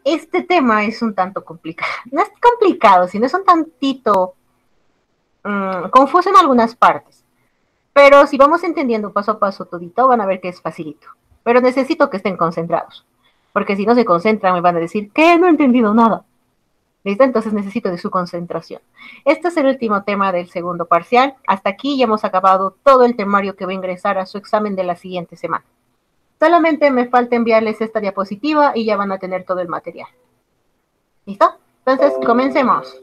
este tema es un tanto complicado. No es complicado, sino es un tantito confuso en algunas partes. Pero si vamos entendiendo paso a paso todito, van a ver que es facilito. Pero necesito que estén concentrados. Porque si no se concentran, me van a decir que no he entendido nada. ¿Listo? Entonces necesito de su concentración. Este es el último tema del segundo parcial. Hasta aquí ya hemos acabado todo el temario que va a ingresar a su examen de la siguiente semana. Solamente me falta enviarles esta diapositiva y ya van a tener todo el material. ¿Listo? Entonces, comencemos.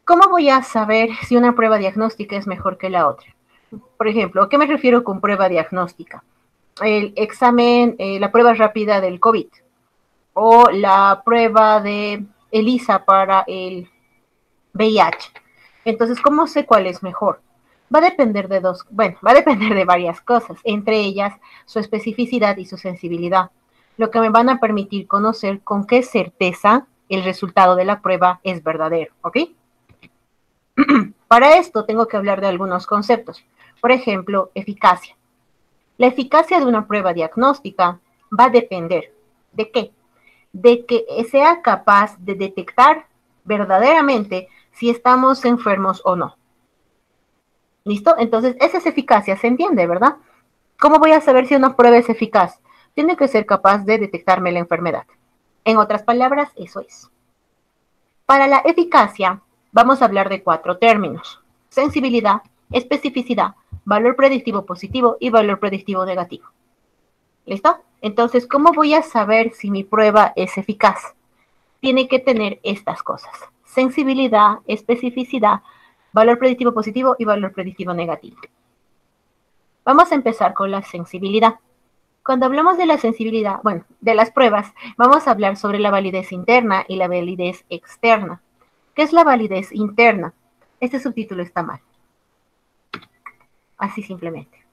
¿Cómo voy a saber si una prueba diagnóstica es mejor que la otra? Por ejemplo, ¿a qué me refiero con prueba diagnóstica? El examen, la prueba rápida del COVID o la prueba de ELISA para el VIH. Entonces, ¿cómo sé cuál es mejor? Va a depender de va a depender de varias cosas, entre ellas su especificidad y su sensibilidad, lo que me van a permitir conocer con qué certeza el resultado de la prueba es verdadero, ¿ok? Para esto tengo que hablar de algunos conceptos. Por ejemplo, eficacia. La eficacia de una prueba diagnóstica va a depender ¿de qué? De que sea capaz de detectar verdaderamente si estamos enfermos o no. ¿Listo? Entonces, esa es eficacia, se entiende, ¿verdad? ¿Cómo voy a saber si una prueba es eficaz? Tiene que ser capaz de detectarme la enfermedad. En otras palabras, eso es. Para la eficacia, vamos a hablar de 4 términos: sensibilidad, especificidad, valor predictivo positivo y valor predictivo negativo. ¿Listo? Entonces, ¿cómo voy a saber si mi prueba es eficaz? Tiene que tener estas cosas: sensibilidad, especificidad, valor predictivo positivo y valor predictivo negativo. Vamos a empezar con la sensibilidad. Cuando hablamos de la sensibilidad, bueno, de las pruebas, vamos a hablar sobre la validez interna y la validez externa. ¿Qué es la validez interna? Este subtítulo está mal. Así simplemente.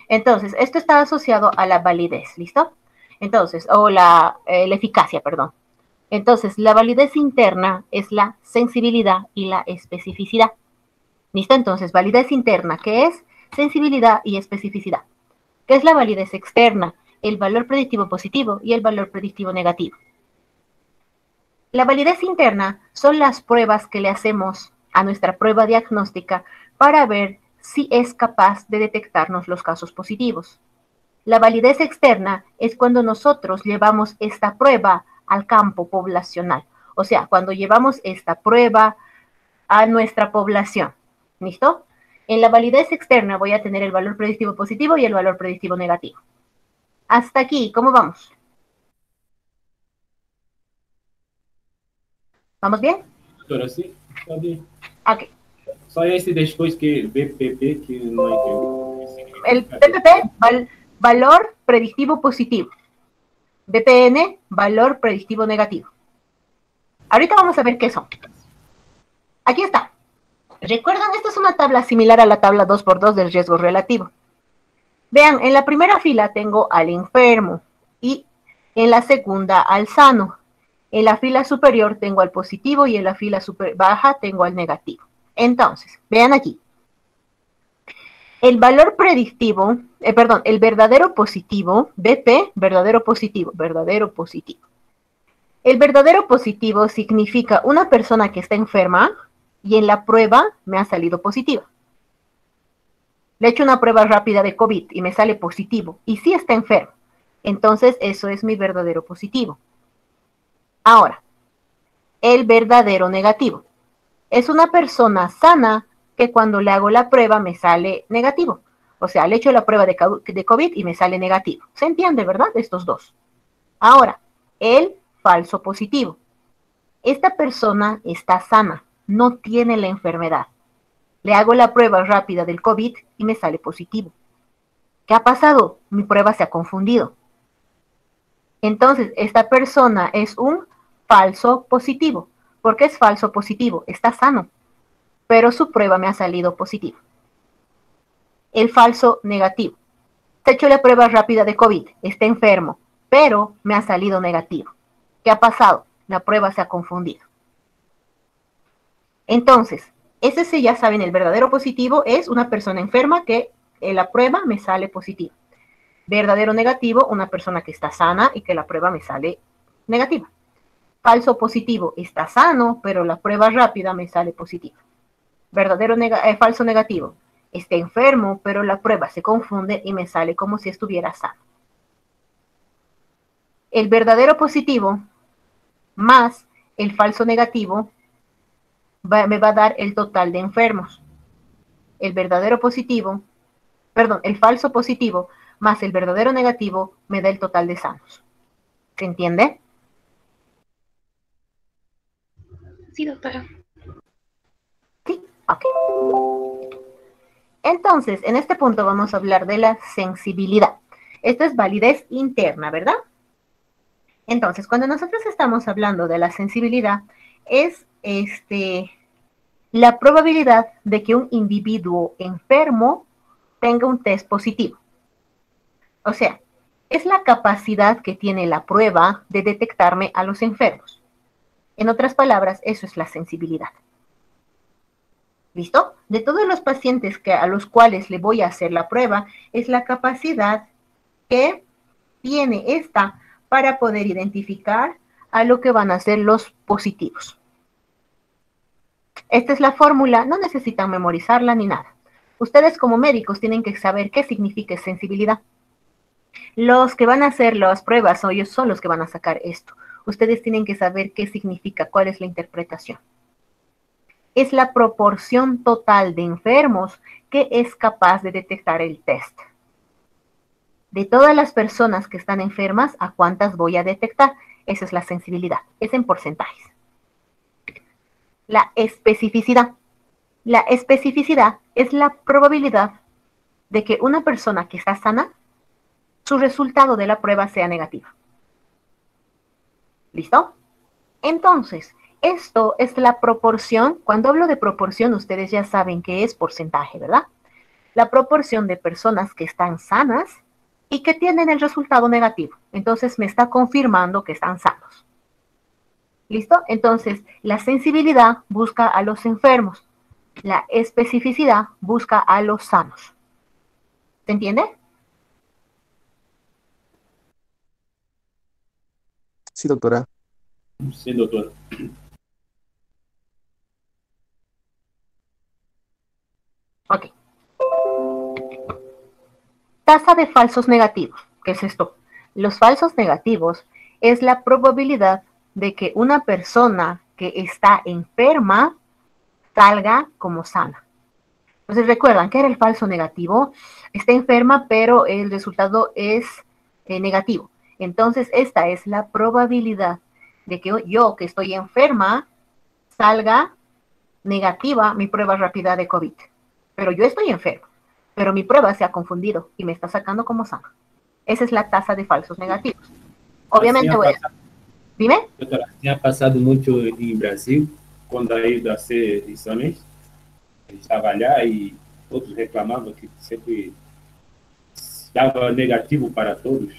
Entonces, esto está asociado a la validez, ¿listo? Entonces, o la eficacia, perdón. Entonces, la validez interna es la sensibilidad y la especificidad. ¿Listo? Entonces, validez interna, ¿qué es? Sensibilidad y especificidad. ¿Qué es la validez externa? El valor predictivo positivo y el valor predictivo negativo. La validez interna son las pruebas que le hacemos a nuestra prueba diagnóstica para ver si es capaz de detectarnos los casos positivos. La validez externa es cuando nosotros llevamos esta prueba al campo poblacional, o sea, cuando llevamos esta prueba a nuestra población. ¿Listo? En la validez externa voy a tener el valor predictivo positivo y el valor predictivo negativo. Hasta aquí, ¿cómo vamos? ¿Vamos bien? Doutora, sim, pode. Ok. Só esse depois que VPP, que não entendo. El PPP, valor predictivo positivo. VPN, valor predictivo negativo. Ahorita vamos a ver qué son. Aquí está. ¿Recuerdan? Esta es una tabla similar a la tabla 2x2 del riesgo relativo. Vean, en la primera fila tengo al enfermo y en la segunda al sano. En la fila superior tengo al positivo y en la fila baja tengo al negativo. Entonces, vean aquí. El valor predictivo, el verdadero positivo, BP, verdadero positivo, verdadero positivo. El verdadero positivo significa una persona que está enferma y en la prueba me ha salido positiva. Le he hecho una prueba rápida de COVID y me sale positivo y sí está enfermo. Entonces, eso es mi verdadero positivo. Ahora, el verdadero negativo. Es una persona sana que cuando le hago la prueba me sale negativo. O sea, le echo la prueba de COVID y me sale negativo. ¿Se entiende, verdad? Estos dos. Ahora, el falso positivo. Esta persona está sana, no tiene la enfermedad. Le hago la prueba rápida del COVID y me sale positivo. ¿Qué ha pasado? Mi prueba se ha confundido. Entonces, esta persona es un falso positivo. ¿Por qué es falso positivo? Está sano, pero su prueba me ha salido positiva. El falso negativo. Se ha hecho la prueba rápida de COVID, está enfermo, pero me ha salido negativo. ¿Qué ha pasado? La prueba se ha confundido. Entonces, ese sí ya saben, el verdadero positivo es una persona enferma que en la prueba me sale positiva. Verdadero negativo, una persona que está sana y que la prueba me sale negativa. Falso positivo, está sano, pero la prueba rápida me sale positiva. Falso negativo, está enfermo, pero la prueba se confunde y me sale como si estuviera sano. El verdadero positivo más el falso negativo me va a dar el total de enfermos. El falso positivo más el verdadero negativo me da el total de sanos. ¿Se entiende? Sí, doctora. Sí, ok. Entonces, en este punto vamos a hablar de la sensibilidad. Esto es validez interna, ¿verdad? Entonces, cuando nosotros estamos hablando de la sensibilidad, es la probabilidad de que un individuo enfermo tenga un test positivo. O sea, es la capacidad que tiene la prueba de detectarme a los enfermos. En otras palabras, eso es la sensibilidad. ¿Listo? De todos los pacientes a los cuales le voy a hacer la prueba, es la capacidad que tiene esta para poder identificar a lo que van a ser los positivos. Esta es la fórmula, no necesitan memorizarla ni nada. Ustedes como médicos tienen que saber qué significa sensibilidad. Los que van a hacer las pruebas, ellos son los que van a sacar esto. Ustedes tienen que saber qué significa, cuál es la interpretación. Es la proporción total de enfermos que es capaz de detectar el test. De todas las personas que están enfermas, ¿a cuántas voy a detectar? Esa es la sensibilidad, es en porcentajes. La especificidad. La especificidad es la probabilidad de que una persona que está sana, su resultado de la prueba sea negativo. ¿Listo? Entonces, esto es la proporción. Cuando hablo de proporción, ustedes ya saben que es porcentaje, ¿verdad? La proporción de personas que están sanas y que tienen el resultado negativo. Entonces, me está confirmando que están sanos. ¿Listo? Entonces, la sensibilidad busca a los enfermos. La especificidad busca a los sanos. ¿Se entiende? Sí, doctora. Sí, doctor. Ok. Tasa de falsos negativos. ¿Qué es esto? Los falsos negativos es la probabilidad de que una persona que está enferma salga como sana. Entonces, ¿recuerdan qué era el falso negativo? Está enferma, pero el resultado es negativo. Entonces, esta es la probabilidad de que yo, que estoy enferma, salga negativa mi prueba rápida de COVID. Pero yo estoy enfermo, pero mi prueba se ha confundido y me está sacando como sana. Esa es la tasa de falsos negativos. Obviamente, dime. Doutora, tinha passado muito em Brasil, quando a ido a ser exames, estava lá e todos reclamavam que sempre dava negativo para todos.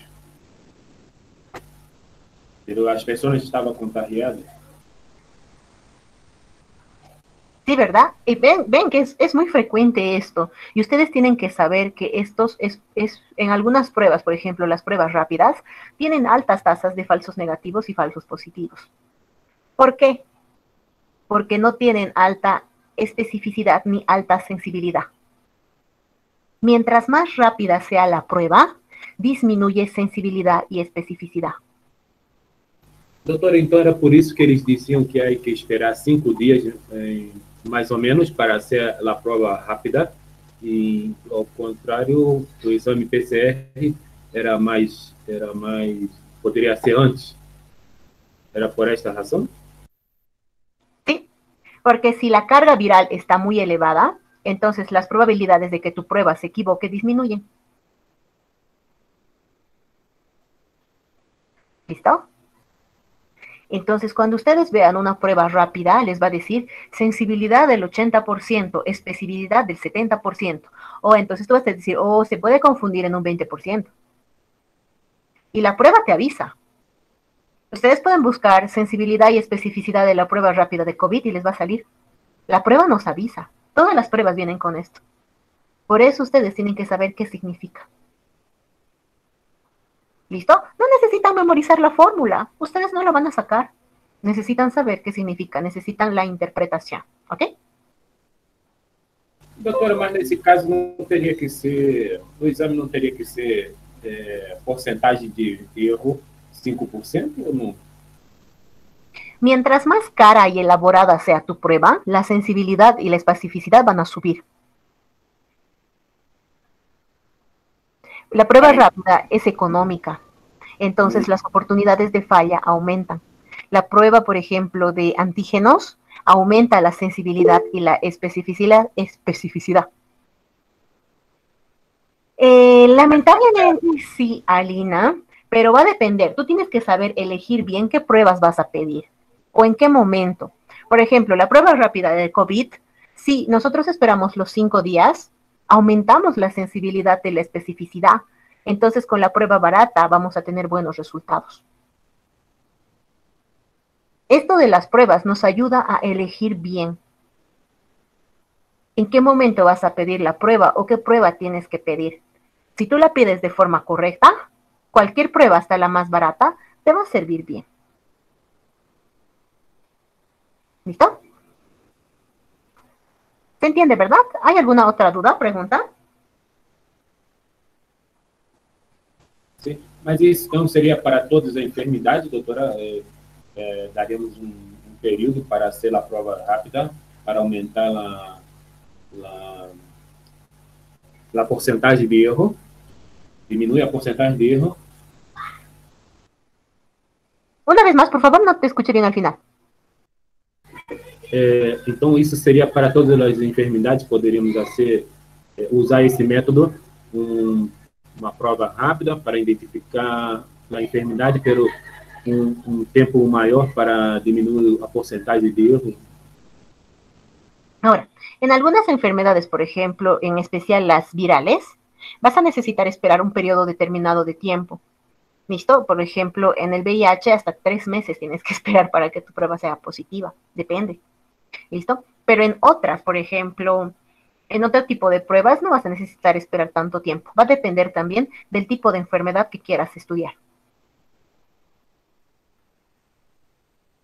Pero as pessoas estavam contagiadas. Sí, ¿verdad? Y ven que es muy frecuente esto. Y ustedes tienen que saber que estos en algunas pruebas, por ejemplo, las pruebas rápidas, tienen altas tasas de falsos negativos y falsos positivos. ¿Por qué? Porque no tienen alta especificidad ni alta sensibilidad. Mientras más rápida sea la prueba, disminuye sensibilidad y especificidad. Doutora, então era por isso que eles diziam que hay que esperar 5 dias, mais ou menos, para ser a prova rápida, e ao contrário, o exame PCR era mais, poderia ser antes. ¿Era por esta razón? Sí, porque si la carga viral está muy elevada, entonces las probabilidades de que tu prueba se equivoque disminuyen. ¿Listo? Entonces, cuando ustedes vean una prueba rápida, les va a decir sensibilidad del 80%, especificidad del 70%. O entonces tú vas a decir, se puede confundir en un 20%. Y la prueba te avisa. Ustedes pueden buscar sensibilidad y especificidad de la prueba rápida de COVID y les va a salir. La prueba nos avisa. Todas las pruebas vienen con esto. Por eso ustedes tienen que saber qué significa. ¿Listo? No necesitan memorizar la fórmula. Ustedes no la van a sacar. Necesitan saber qué significa. Necesitan la interpretación. ¿Ok? Doutora, mas nesse caso não teria que ser, o exame não teria que ser porcentagem de erro 5% ou não? Mientras más cara y elaborada sea tu prueba, la sensibilidad y la especificidad van a subir. La prueba rápida es económica, entonces las oportunidades de falla aumentan. La prueba, por ejemplo, de antígenos aumenta la sensibilidad y la especificidad. Lamentablemente sí, Alina, pero va a depender. Tú tienes que saber elegir bien qué pruebas vas a pedir o en qué momento. Por ejemplo, la prueba rápida de COVID, si nosotros esperamos los 5 días, aumentamos la sensibilidad de la especificidad. Entonces, con la prueba barata vamos a tener buenos resultados. Esto de las pruebas nos ayuda a elegir bien. ¿En qué momento vas a pedir la prueba o qué prueba tienes que pedir? Si tú la pides de forma correcta, cualquier prueba, hasta la más barata, te va a servir bien. ¿Listo? ¿Se entiende, verdad? ¿Hay alguna otra duda, pregunta? Sim, mas isso então seria para todas as enfermidades, doutora? Daríamos um período para ser a prova rápida, para aumentar a porcentagem de erro, diminui a porcentagem de erro. Una vez más, por favor, no te escuché bien al final. Então, isso seria para todas as enfermidades, poderíamos usar esse método, uma prova rápida para identificar a enfermidade, pero um tempo maior para diminuir a porcentagem de erro. Ahora, en algunas enfermedades, por ejemplo, en especial las virales, vas a necesitar esperar un periodo determinado de tiempo. ¿Listo? Por ejemplo, en el VIH hasta 3 meses tienes que esperar para que tu prueba sea positiva. Depende. ¿Listo? Pero en otras, por ejemplo, en otro tipo de pruebas no vas a necesitar esperar tanto tiempo. Va a depender también del tipo de enfermedad que quieras estudiar.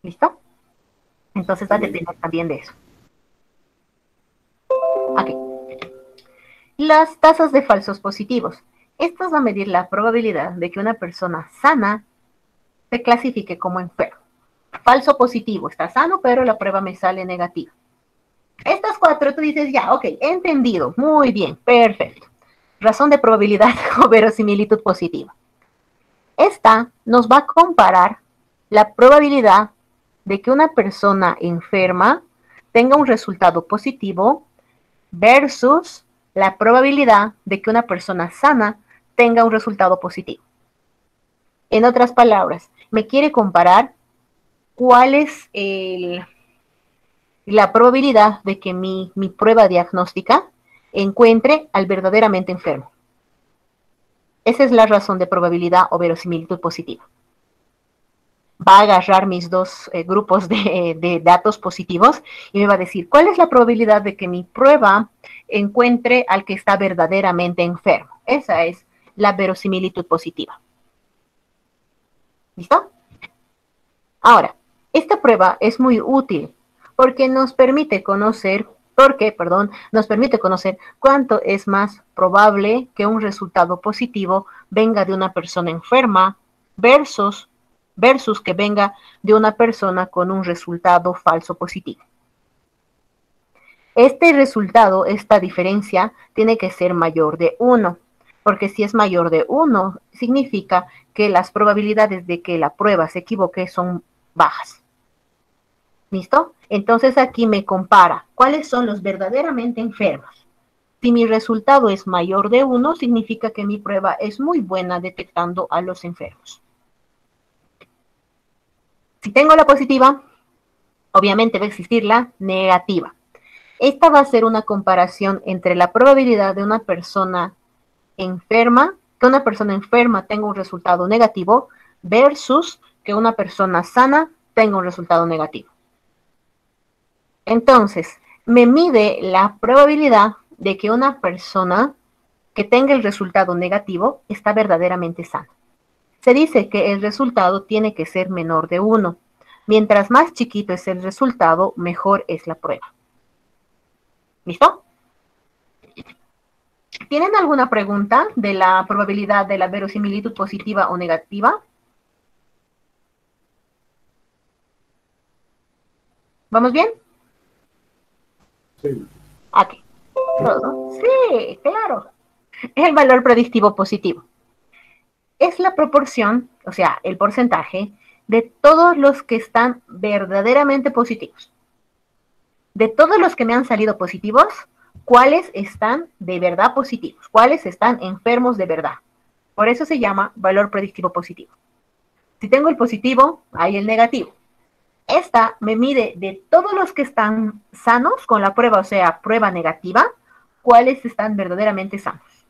¿Listo? Entonces va a depender también de eso. Ok. Las tasas de falsos positivos. Estas van a medir la probabilidad de que una persona sana se clasifique como enfermo. Falso positivo, está sano, pero la prueba me sale negativa. Estas 4 tú dices, ya, ok, entendido, muy bien, perfecto. Razón de probabilidad o verosimilitud positiva. Esta nos va a comparar la probabilidad de que una persona enferma tenga un resultado positivo versus la probabilidad de que una persona sana tenga un resultado positivo. En otras palabras, me quiere comparar cuál es la probabilidad de que mi prueba diagnóstica encuentre al verdaderamente enfermo. Esa es la razón de probabilidad o verosimilitud positiva. Va a agarrar mis dos grupos de datos positivos y me va a decir, ¿cuál es la probabilidad de que mi prueba encuentre al que está verdaderamente enfermo? Esa es la verosimilitud positiva. ¿Listo? Ahora, esta prueba es muy útil porque nos permite conocer, cuánto es más probable que un resultado positivo venga de una persona enferma versus que venga de una persona con un resultado falso positivo. Este resultado, esta diferencia, tiene que ser mayor de 1, porque si es mayor de 1, significa que las probabilidades de que la prueba se equivoque son bajas. ¿Listo? Entonces aquí me compara cuáles son los verdaderamente enfermos. Si mi resultado es mayor de 1, significa que mi prueba es muy buena detectando a los enfermos. Si tengo la positiva, obviamente va a existir la negativa. Esta va a ser una comparación entre la probabilidad de una persona enferma, que una persona enferma tenga un resultado negativo, versus que una persona sana tenga un resultado negativo. Entonces, me mide la probabilidad de que una persona que tenga el resultado negativo está verdaderamente sana. Se dice que el resultado tiene que ser menor de 1. Mientras más chiquito es el resultado, mejor es la prueba. ¿Listo? ¿Tienen alguna pregunta de la probabilidad de la verosimilitud positiva o negativa? ¿Vamos bien? Sí. Aquí. ¿Todo? Sí, claro. El valor predictivo positivo es la proporción, o sea, el porcentaje de todos los que están verdaderamente positivos. De todos los que me han salido positivos, ¿cuáles están de verdad positivos? ¿Cuáles están enfermos de verdad? Por eso se llama valor predictivo positivo. Si tengo el positivo, hay el negativo. Esta me mide de todos los que están sanos con la prueba, o sea, prueba negativa, cuáles están verdaderamente sanos.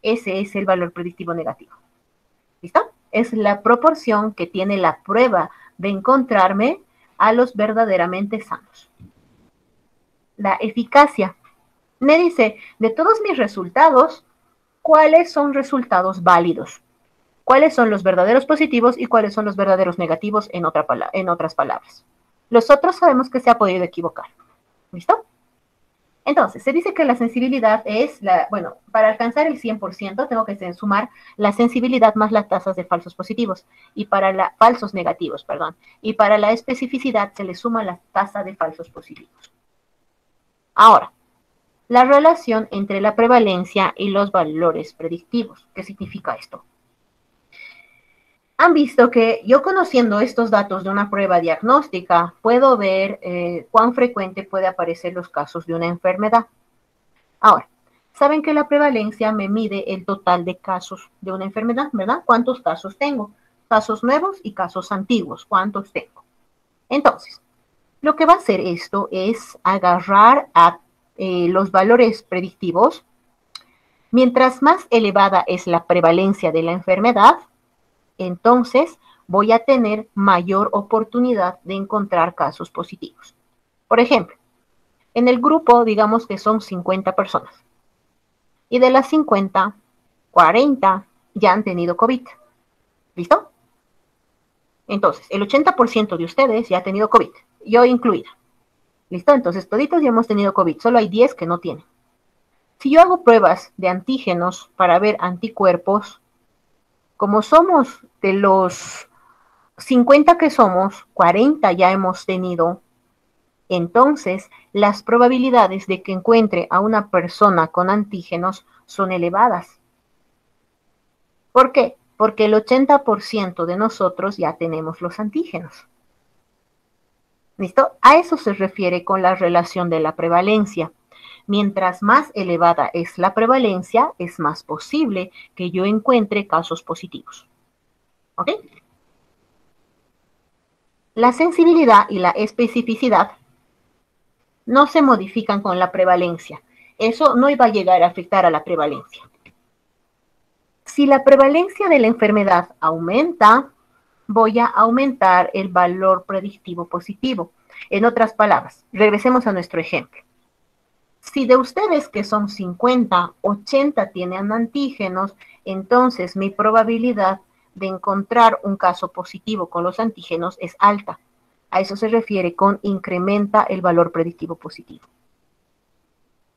Ese es el valor predictivo negativo. ¿Listo? Es la proporción que tiene la prueba de encontrarme a los verdaderamente sanos. La eficacia. Me dice, de todos mis resultados, ¿cuáles son resultados válidos? ¿Cuáles son los verdaderos positivos y cuáles son los verdaderos negativos en otras palabras? Los otros sabemos que se ha podido equivocar. ¿Listo? Entonces, se dice que la sensibilidad es, bueno, para alcanzar el 100% tengo que sumar la sensibilidad más las tasas de falsos positivos, y para falsos negativos, perdón. Y para la especificidad se le suma la tasa de falsos positivos. Ahora, la relación entre la prevalencia y los valores predictivos. ¿Qué significa esto? Han visto que yo, conociendo estos datos de una prueba diagnóstica, puedo ver cuán frecuente puede aparecer los casos de una enfermedad. Ahora, saben que la prevalencia me mide el total de casos de una enfermedad, ¿verdad? ¿Cuántos casos tengo? Casos nuevos y casos antiguos, ¿cuántos tengo? Entonces, lo que va a hacer esto es agarrar a los valores predictivos. Mientras más elevada es la prevalencia de la enfermedad, entonces voy a tener mayor oportunidad de encontrar casos positivos. Por ejemplo, en el grupo, digamos que son 50 personas. Y de las 50, 40 ya han tenido COVID. ¿Listo? Entonces, el 80% de ustedes ya ha tenido COVID, yo incluida. ¿Listo? Entonces, toditos ya hemos tenido COVID, solo hay 10 que no tienen. Si yo hago pruebas de antígenos para ver anticuerpos, como somos de los 50 que somos, 40 ya hemos tenido, entonces las probabilidades de que encuentre a una persona con antígenos son elevadas. ¿Por qué? Porque el 80% de nosotros ya tenemos los antígenos. ¿Listo? A eso se refiere con la relación de la prevalencia. Mientras más elevada es la prevalencia, es más posible que yo encuentre casos positivos. ¿Ok? La sensibilidad y la especificidad no se modifican con la prevalencia. Eso no iba a llegar a afectar a la prevalencia. Si la prevalencia de la enfermedad aumenta, voy a aumentar el valor predictivo positivo. En otras palabras, regresemos a nuestro ejemplo. Si de ustedes que son 50, 80 tienen antígenos, entonces mi probabilidad de encontrar un caso positivo con los antígenos es alta. A eso se refiere con incrementa el valor predictivo positivo.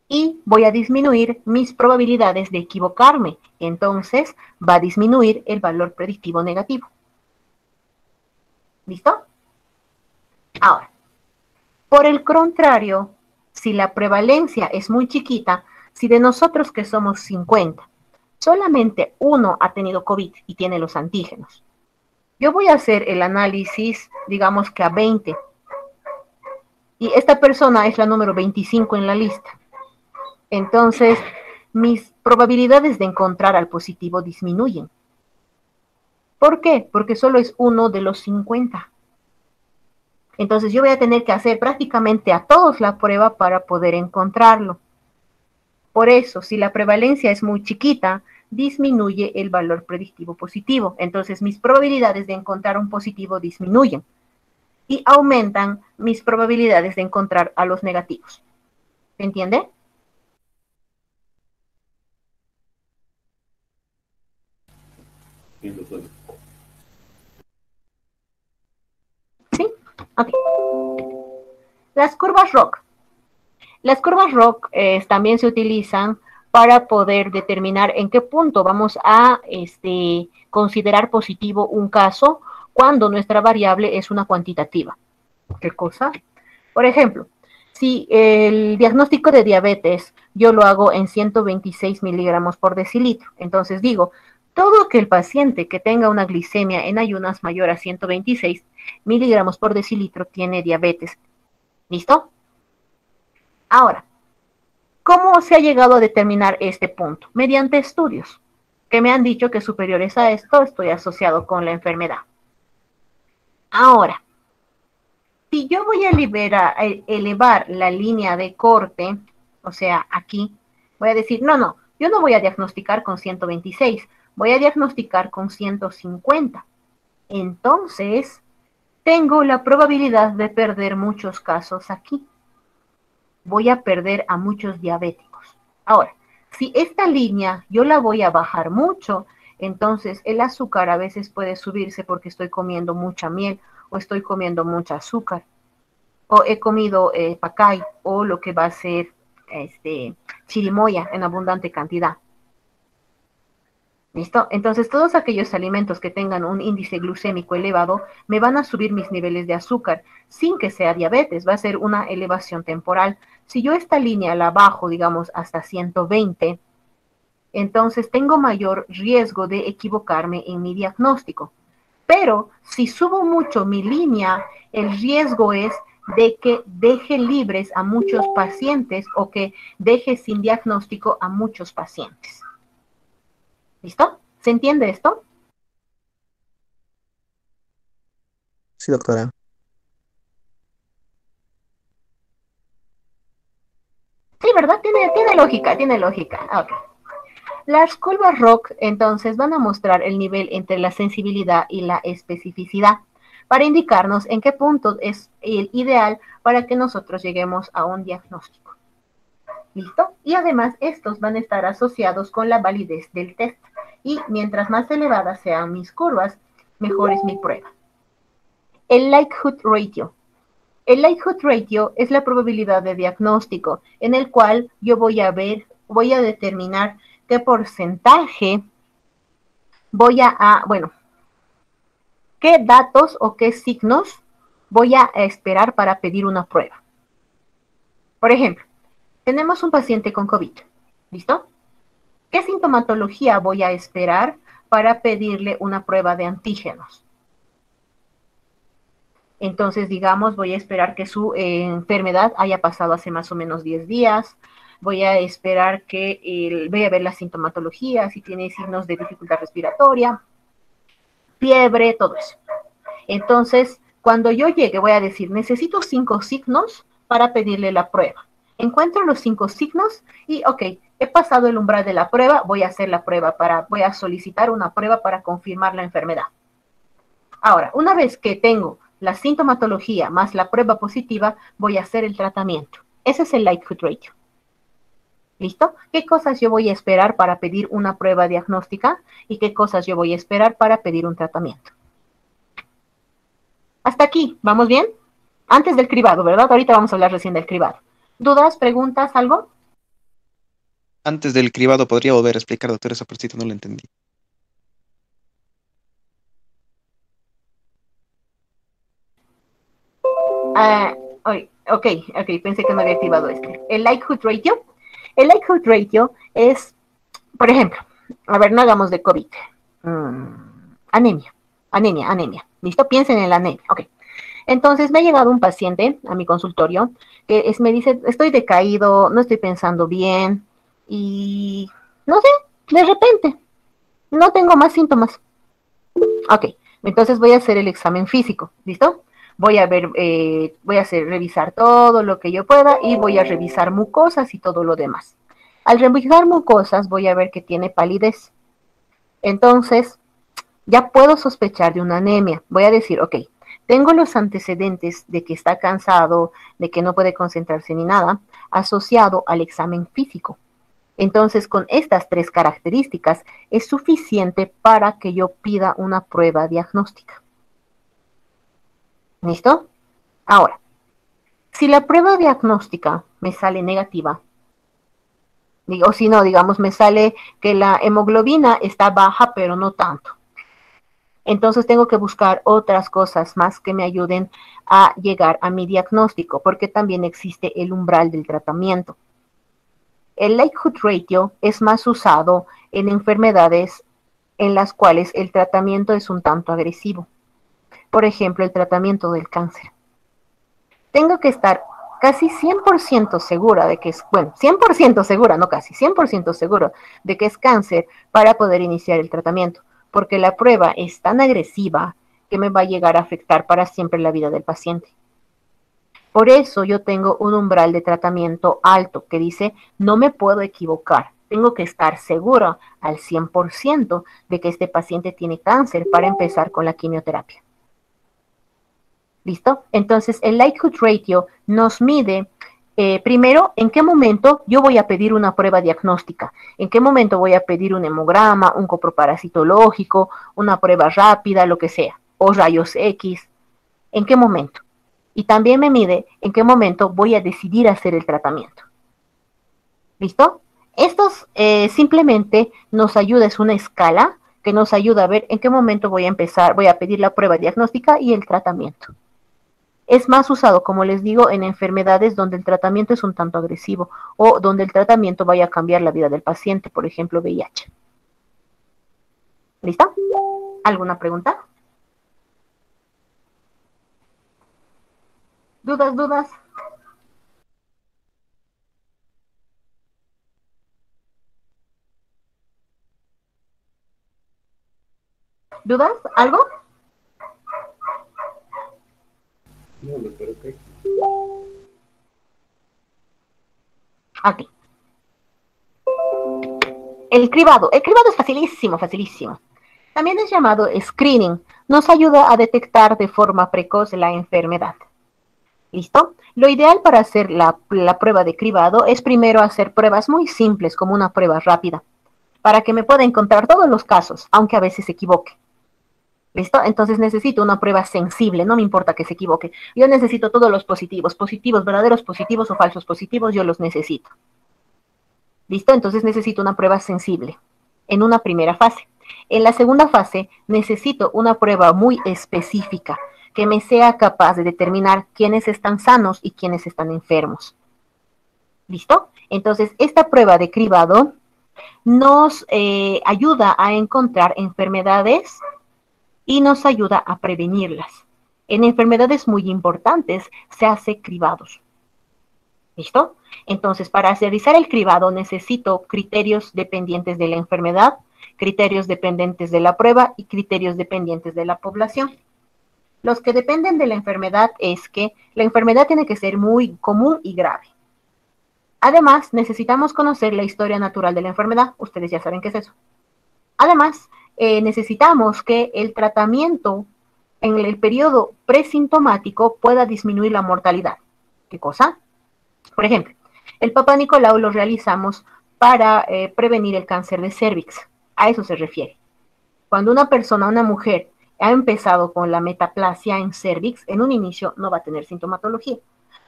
Y voy a disminuir mis probabilidades de equivocarme. Entonces va a disminuir el valor predictivo negativo. ¿Listo? Ahora, por el contrario, si la prevalencia es muy chiquita, si de nosotros que somos 50, solamente uno ha tenido COVID y tiene los antígenos, yo voy a hacer el análisis, digamos que a 20, y esta persona es la número 25 en la lista. Entonces, mis probabilidades de encontrar al positivo disminuyen. ¿Por qué? Porque solo es uno de los 50. Entonces yo voy a tener que hacer prácticamente a todos la prueba para poder encontrarlo. Por eso, si la prevalencia es muy chiquita, disminuye el valor predictivo positivo. Entonces mis probabilidades de encontrar un positivo disminuyen y aumentan mis probabilidades de encontrar a los negativos. ¿Se entiende? Sim, doutora. Las curvas ROC. Las curvas ROC también se utilizan para poder determinar en qué punto vamos a considerar positivo un caso cuando nuestra variable es una cuantitativa. ¿Qué cosa? Por ejemplo, si el diagnóstico de diabetes yo lo hago en 126 miligramos por decilitro, entonces digo, todo aquel paciente que tenga una glicemia en ayunas mayor a 126 miligramos por decilitro tiene diabetes. ¿Listo? Ahora, ¿cómo se ha llegado a determinar este punto? Mediante estudios que me han dicho que superiores a esto estoy asociado con la enfermedad. Ahora, si yo voy a elevar la línea de corte, o sea, aquí, voy a decir, no, yo no voy a diagnosticar con 126, voy a diagnosticar con 150. Entonces, tengo la probabilidad de perder muchos casos aquí. Voy a perder a muchos diabéticos. Ahora, si esta línea yo la voy a bajar mucho, entonces el azúcar a veces puede subirse porque estoy comiendo mucha miel o estoy comiendo mucha azúcar o he comido pacay o lo que va a ser chirimoya en abundante cantidad. ¿Listo? Entonces, todos aquellos alimentos que tengan un índice glucémico elevado me van a subir mis niveles de azúcar sin que sea diabetes, va a ser una elevación temporal. Si yo esta línea la bajo, digamos, hasta 120, entonces tengo mayor riesgo de equivocarme en mi diagnóstico. Pero si subo mucho mi línea, el riesgo es de que deje libres a muchos pacientes o que deje sin diagnóstico a muchos pacientes. ¿Listo? ¿Se entiende esto? Sí, doctora. Sí, ¿verdad? Tiene lógica, tiene lógica. Ok. Las curvas ROC entonces van a mostrar el nivel entre la sensibilidad y la especificidad para indicarnos en qué punto es el ideal para que nosotros lleguemos a un diagnóstico. ¿Listo? Y además estos van a estar asociados con la validez del test. Y mientras más elevadas sean mis curvas, mejor es mi prueba. El likelihood ratio. El likelihood ratio es la probabilidad de diagnóstico en el cual yo voy a determinar qué porcentaje qué datos o qué signos voy a esperar para pedir una prueba. Por ejemplo, tenemos un paciente con COVID, ¿listo? ¿Qué sintomatología voy a esperar para pedirle una prueba de antígenos? Entonces, digamos, voy a esperar que su enfermedad haya pasado hace más o menos 10 días. Voy a esperar voy a ver la sintomatología, si tiene signos de dificultad respiratoria, fiebre, todo eso. Entonces, cuando yo llegue, voy a decir, necesito 5 signos para pedirle la prueba. Encuentro los 5 signos y, ok, he pasado el umbral de la prueba, voy a hacer la prueba voy a solicitar una prueba para confirmar la enfermedad. Ahora, una vez que tengo la sintomatología más la prueba positiva, voy a hacer el tratamiento. Ese es el likelihood ratio. ¿Listo? ¿Qué cosas yo voy a esperar para pedir una prueba diagnóstica y qué cosas yo voy a esperar para pedir un tratamiento? Hasta aquí, ¿vamos bien? Antes del cribado, ¿verdad? Ahorita vamos a hablar recién del cribado. ¿Dudas, preguntas, algo? Antes del cribado, ¿podría volver a explicar, doctor? Esa partita no la entendí. Ok, pensé que no había activado este. El likelihood ratio. El likelihood ratio es, por ejemplo, a ver, no hagamos de COVID. Anemia. ¿Listo? Piensen en la anemia. Ok. Entonces me ha llegado un paciente a mi consultorio que me dice, estoy decaído, no estoy pensando bien y no sé, de repente, no tengo más síntomas. Ok, entonces voy a hacer el examen físico, ¿listo? Voy a ver, revisar todo lo que yo pueda y voy a revisar mucosas y todo lo demás. Al revisar mucosas voy a ver que tiene palidez. Entonces, ya puedo sospechar de una anemia. Voy a decir, ok, tengo los antecedentes de que está cansado, de que no puede concentrarse ni nada, asociado al examen físico. Entonces, con estas 3 características es suficiente para que yo pida una prueba diagnóstica. ¿Listo? Ahora, Si la prueba diagnóstica me sale negativa, o si no, digamos, me sale que la hemoglobina está baja, pero no tanto. Entonces tengo que buscar otras cosas más que me ayuden a llegar a mi diagnóstico, porque también existe el umbral del tratamiento. El likelihood ratio es más usado en enfermedades en las cuales el tratamiento es un tanto agresivo. Por ejemplo, el tratamiento del cáncer. Tengo que estar casi 100% segura de que es, bueno, 100% segura, no casi, 100% seguro de que es cáncer para poder iniciar el tratamiento, porque la prueba es tan agresiva que me va a llegar a afectar para siempre la vida del paciente. Por eso yo tengo un umbral de tratamiento alto que dice, no me puedo equivocar, tengo que estar seguro al 100% de que este paciente tiene cáncer para empezar con la quimioterapia. ¿Listo? Entonces, el likelihood ratio nos mide, primero, en qué momento yo voy a pedir una prueba diagnóstica, en qué momento voy a pedir un hemograma, un coproparasitológico, una prueba rápida, lo que sea, o rayos X, en qué momento. Y también me mide en qué momento voy a decidir hacer el tratamiento. ¿Listo? Estos simplemente nos ayuda, es una escala que nos ayuda a ver en qué momento voy a empezar, voy a pedir la prueba diagnóstica y el tratamiento. Es más usado, como les digo, en enfermedades donde el tratamiento es un tanto agresivo o donde el tratamiento vaya a cambiar la vida del paciente, por ejemplo, VIH. ¿Listo? ¿Alguna pregunta? ¿Dudas, dudas? ¿Dudas? ¿Algo? No, doctor, ok. Aquí. El cribado. El cribado es facilísimo, facilísimo. También es llamado screening. Nos ayuda a detectar de forma precoz la enfermedad. ¿Listo? Lo ideal para hacer la prueba de cribado es primero hacer pruebas muy simples, como una prueba rápida, para que me pueda encontrar todos los casos, aunque a veces se equivoque. ¿Listo? Entonces necesito una prueba sensible, no me importa que se equivoque. Yo necesito todos los positivos, verdaderos positivos o falsos positivos, yo los necesito. ¿Listo? Entonces necesito una prueba sensible en una primera fase. En la segunda fase necesito una prueba muy específica que me sea capaz de determinar quiénes están sanos y quiénes están enfermos. ¿Listo? Entonces esta prueba de cribado nos ayuda a encontrar enfermedades y nos ayuda a prevenirlas. En enfermedades muy importantes se hace cribados. ¿Listo? Entonces, para realizar el cribado necesito criterios dependientes de la enfermedad, criterios dependientes de la prueba y criterios dependientes de la población. Los que dependen de la enfermedad es que la enfermedad tiene que ser muy común y grave. Además, necesitamos conocer la historia natural de la enfermedad. Ustedes ya saben qué es eso. Además, necesitamos que el tratamiento en el periodo presintomático pueda disminuir la mortalidad. ¿Qué cosa? Por ejemplo, el Papa Nicolau lo realizamos para prevenir el cáncer de cérvix. A eso se refiere. Cuando una persona, una mujer, ha empezado con la metaplasia en cérvix, en un inicio no va a tener sintomatología,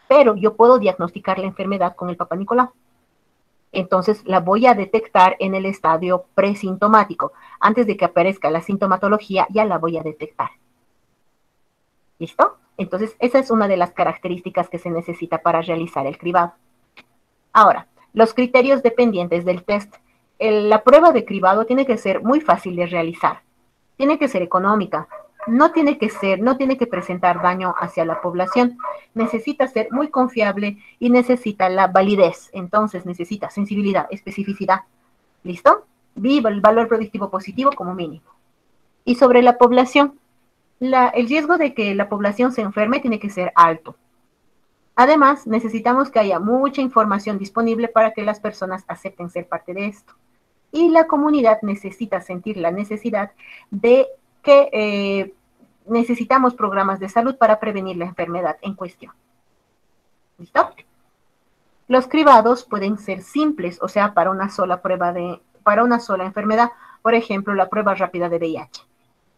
pero yo puedo diagnosticar la enfermedad con el Papa Nicolau. Entonces la voy a detectar en el estadio presintomático. Antes de que aparezca la sintomatología, ya la voy a detectar. ¿Listo? Entonces, esa es una de las características que se necesita para realizar el cribado. Ahora, los criterios dependientes del test. La prueba de cribado tiene que ser muy fácil de realizar. Tiene que ser económica. No tiene que presentar daño hacia la población. Necesita ser muy confiable y necesita la validez. Entonces, necesita sensibilidad, especificidad. ¿Listo? Viva el valor predictivo positivo como mínimo. Y sobre la población, el riesgo de que la población se enferme tiene que ser alto. Además, necesitamos que haya mucha información disponible para que las personas acepten ser parte de esto. Y la comunidad necesita sentir la necesidad de que necesitamos programas de salud para prevenir la enfermedad en cuestión. ¿Listo? Los cribados pueden ser simples, o sea, para una sola enfermedad. Por ejemplo, la prueba rápida de VIH.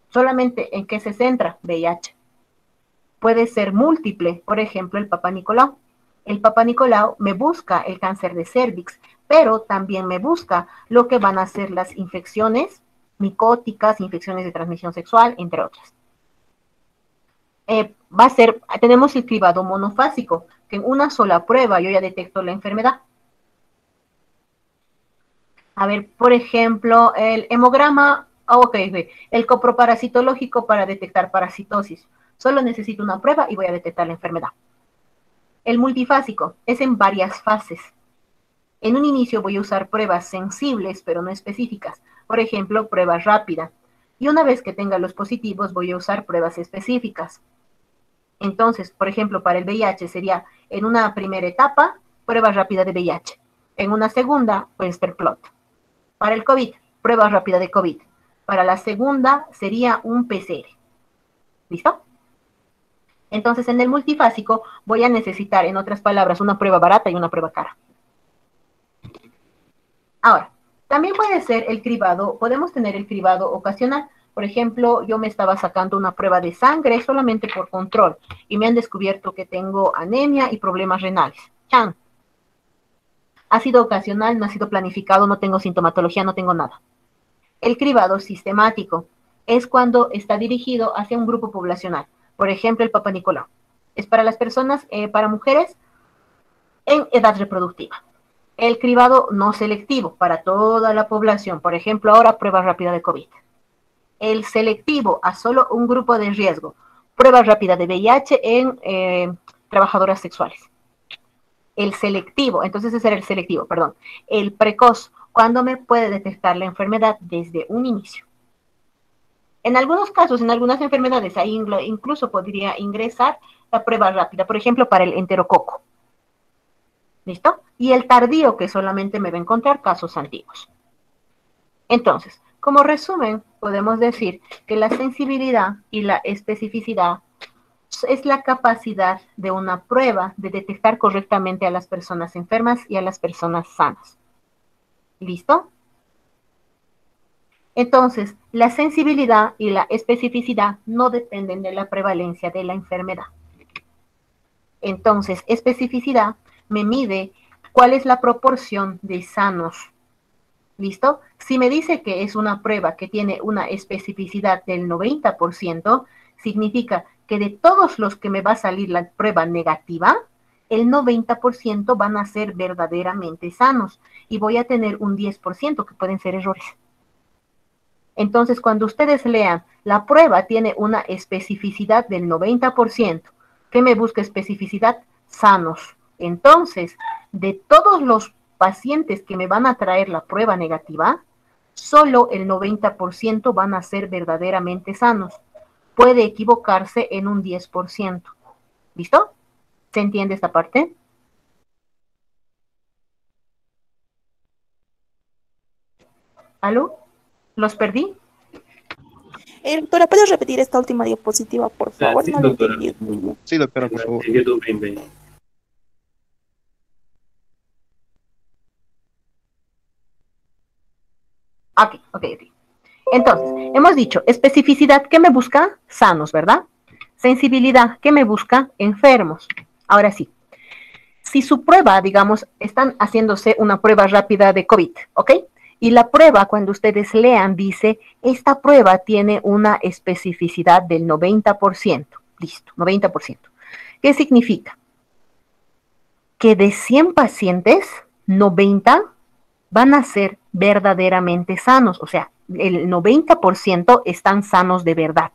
¿Solamente en qué se centra? VIH. puede ser múltiple, por ejemplo, el Papa Nicolau. El Papa Nicolau me busca el cáncer de cervix, pero también me busca lo que van a ser las infecciones micóticas, infecciones de transmisión sexual, entre otras. Tenemos el cribado monofásico, que en una sola prueba yo ya detecto la enfermedad. A ver, por ejemplo, el hemograma, el coproparasitológico para detectar parasitosis. Solo necesito una prueba y voy a detectar la enfermedad. El multifásico es en varias fases. En un inicio voy a usar pruebas sensibles, pero no específicas. Por ejemplo, prueba rápida. Y una vez que tenga los positivos, voy a usar pruebas específicas. Entonces, por ejemplo, para el VIH sería en una primera etapa, prueba rápida de VIH. En una segunda, Western plot. Para el COVID, prueba rápida de COVID. Para la segunda sería un PCR. ¿Listo? Entonces, en el multifásico voy a necesitar, en otras palabras, una prueba barata y una prueba cara. Ahora, también puede ser el cribado, podemos tener el cribado ocasional. Por ejemplo, yo me estaba sacando una prueba de sangre solamente por control y me han descubierto que tengo anemia y problemas renales. ¡Chan! Ha sido ocasional, no ha sido planificado, no tengo sintomatología, no tengo nada. El cribado sistemático es cuando está dirigido hacia un grupo poblacional. Por ejemplo, el Papa Nicolau. Es para las personas, para mujeres en edad reproductiva. El cribado no selectivo para toda la población. Por ejemplo, ahora prueba rápida de COVID. El selectivo a solo un grupo de riesgo. Prueba rápida de VIH en trabajadoras sexuales. El selectivo, entonces ese era el selectivo, perdón. El precoz, cuando me puede detectar la enfermedad desde un inicio. En algunos casos, en algunas enfermedades, ahí incluso podría ingresar la prueba rápida, por ejemplo, para el enterococo. ¿Listo? Y el tardío, que solamente me va a encontrar casos antiguos. Entonces, como resumen, podemos decir que la sensibilidad y la especificidad es la capacidad de una prueba de detectar correctamente a las personas enfermas y a las personas sanas. ¿Listo? Entonces, la sensibilidad y la especificidad no dependen de la prevalencia de la enfermedad. Entonces, especificidad me mide cuál es la proporción de sanos. ¿Listo? Si me dice que es una prueba que tiene una especificidad del 90%, significa que de todos los que me va a salir la prueba negativa, el 90% van a ser verdaderamente sanos y voy a tener un 10% que pueden ser errores. Entonces, cuando ustedes lean, la prueba tiene una especificidad del 90%. ¿Qué me busca especificidad? Sanos. Entonces, de todos los pacientes que me van a traer la prueba negativa, solo el 90% van a ser verdaderamente sanos. Puede equivocarse en un 10%. ¿Listo? ¿Se entiende esta parte? ¿Aló? ¿Los perdí? Doctora, ¿puedes repetir esta última diapositiva, por favor? Sí, No lo he doctora. entendido. Sí, doctora, por favor. Entendido bem. Ok. Entonces, hemos dicho, especificidad, ¿qué me busca? Sanos, ¿verdad? Sensibilidad, ¿qué me busca? Enfermos. Ahora sí, si su prueba, digamos, están haciéndose una prueba rápida de COVID, ¿ok? Y la prueba, cuando ustedes lean, dice, esta prueba tiene una especificidad del 90%. Listo, 90%. ¿Qué significa? Que de 100 pacientes, 90 van a ser verdaderamente sanos, o sea, el 90% están sanos de verdad.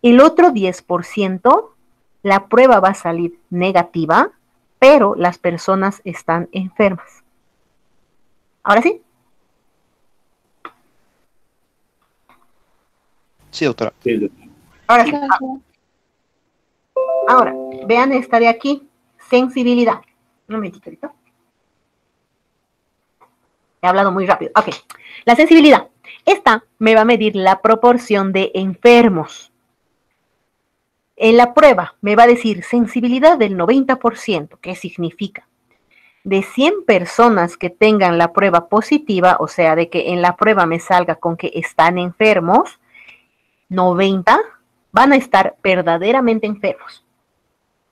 El otro 10%, la prueba va a salir negativa, pero las personas están enfermas. ¿Ahora sí? Sí, doctora. Sí, doctora. Ahora sí. Ahora, vean esta de aquí, sensibilidad. Un momentito, ahorita. He hablado muy rápido. Ok. La sensibilidad. Esta me va a medir la proporción de enfermos. En la prueba me va a decir sensibilidad del 90%. ¿Qué significa? De 100 personas que tengan la prueba positiva, o sea, de que en la prueba me salga con que están enfermos, 90 van a estar verdaderamente enfermos.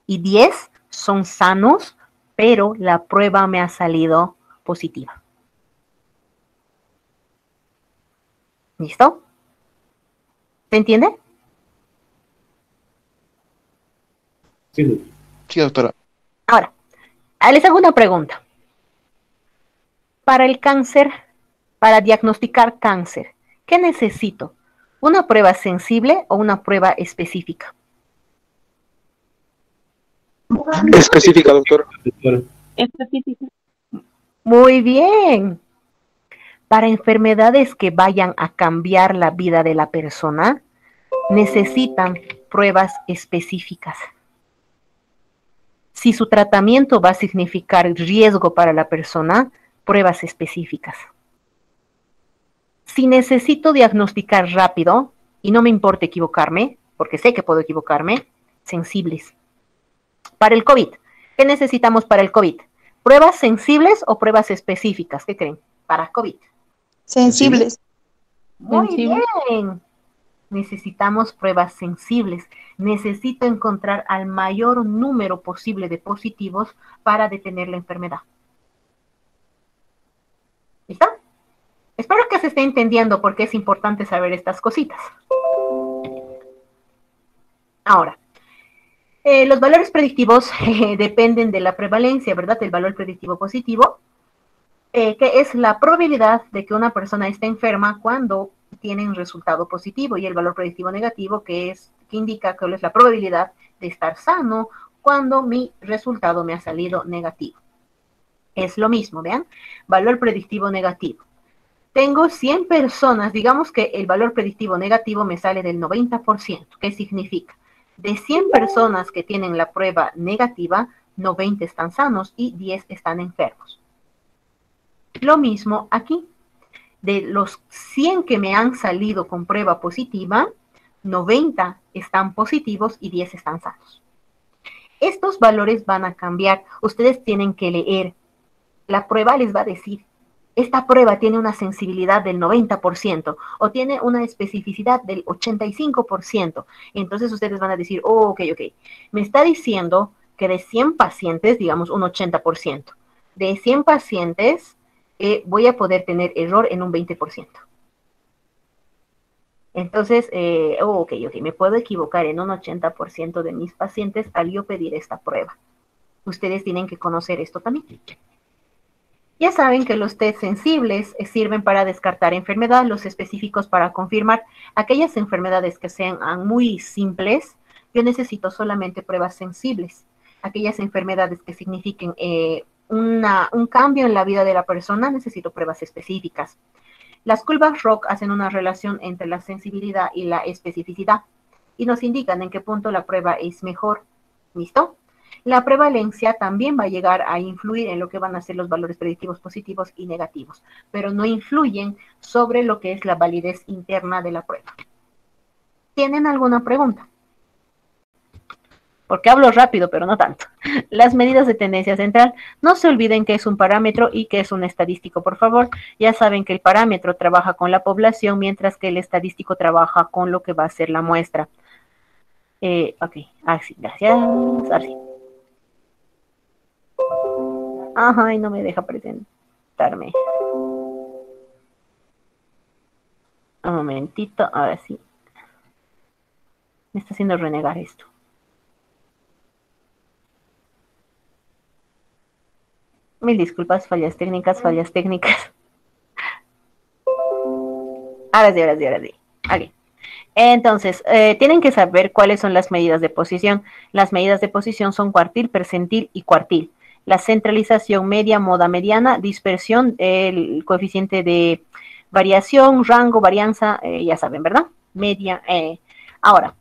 Y 10 son sanos, pero la prueba me ha salido positiva. ¿Listo? ¿Se entiende? Sí, Sí, doctora. Ahora, les hago una pregunta. Para el cáncer, para diagnosticar cáncer, ¿qué necesito? ¿Una prueba sensible o una prueba específica? Específica, doctor. doctora. Específico. Muy bien. Para enfermedades que vayan a cambiar la vida de la persona, necesitan pruebas específicas. Si su tratamiento va a significar riesgo para la persona, pruebas específicas. Si necesito diagnosticar rápido, y no me importa equivocarme, porque sé que puedo equivocarme, sensibles. Para el COVID, ¿qué necesitamos para el COVID? ¿Pruebas sensibles o pruebas específicas? ¿Qué creen? Para COVID. Sensibles. Muy Sensibles. bien. Necesitamos pruebas sensibles. Necesito encontrar al mayor número posible de positivos para detener la enfermedad. ¿Listo? Espero que se esté entendiendo por qué es importante saber estas cositas. Ahora, los valores predictivos dependen de la prevalencia, ¿verdad? El valor predictivo positivo, que es la probabilidad de que una persona esté enferma cuando tiene un resultado positivo, y el valor predictivo negativo, que indica cuál es la probabilidad de estar sano cuando mi resultado me ha salido negativo. Es lo mismo, vean, valor predictivo negativo. Tengo 100 personas, digamos que el valor predictivo negativo me sale del 90%. ¿Qué significa? De 100 personas que tienen la prueba negativa, 90 están sanos y 10 están enfermos. Lo mismo aquí. De los 100 que me han salido con prueba positiva, 90 están positivos y 10 están sanos. Estos valores van a cambiar. Ustedes tienen que leer. La prueba les va a decir, esta prueba tiene una sensibilidad del 90% o tiene una especificidad del 85%. Entonces ustedes van a decir, oh, ok, me está diciendo que de 100 pacientes, digamos un 80%, de 100 pacientes voy a poder tener error en un 20%. Entonces, ok, me puedo equivocar en un 80% de mis pacientes al yo pedir esta prueba. Ustedes tienen que conocer esto también. Ya saben que los test sensibles sirven para descartar enfermedad, los específicos para confirmar aquellas enfermedades que sean muy simples. Yo necesito solamente pruebas sensibles. Aquellas enfermedades que signifiquen un cambio en la vida de la persona, necesito pruebas específicas. Las curvas ROC hacen una relación entre la sensibilidad y la especificidad y nos indican en qué punto la prueba es mejor. ¿Listo? La prevalencia también va a llegar a influir en lo que van a ser los valores predictivos positivos y negativos, pero no influyen sobre lo que es la validez interna de la prueba. ¿Tienen alguna pregunta? Porque hablo rápido, pero no tanto. Las medidas de tendencia central, no se olviden que es un parámetro y que es un estadístico, por favor. Ya saben que el parámetro trabaja con la población, mientras que el estadístico trabaja con lo que va a ser la muestra. Ok, así, gracias. Así. Ajá, y no me deja presentarme. Un momentito, ahora sí. Me está haciendo renegar esto. Mil disculpas, fallas técnicas. Ahora sí. Ok. Entonces, tienen que saber cuáles son las medidas de posición. Las medidas de posición son cuartil, percentil y cuartil. La centralización, media, moda, mediana, dispersión, el coeficiente de variación, rango, varianza, ya saben, ¿verdad? Media. Ahora,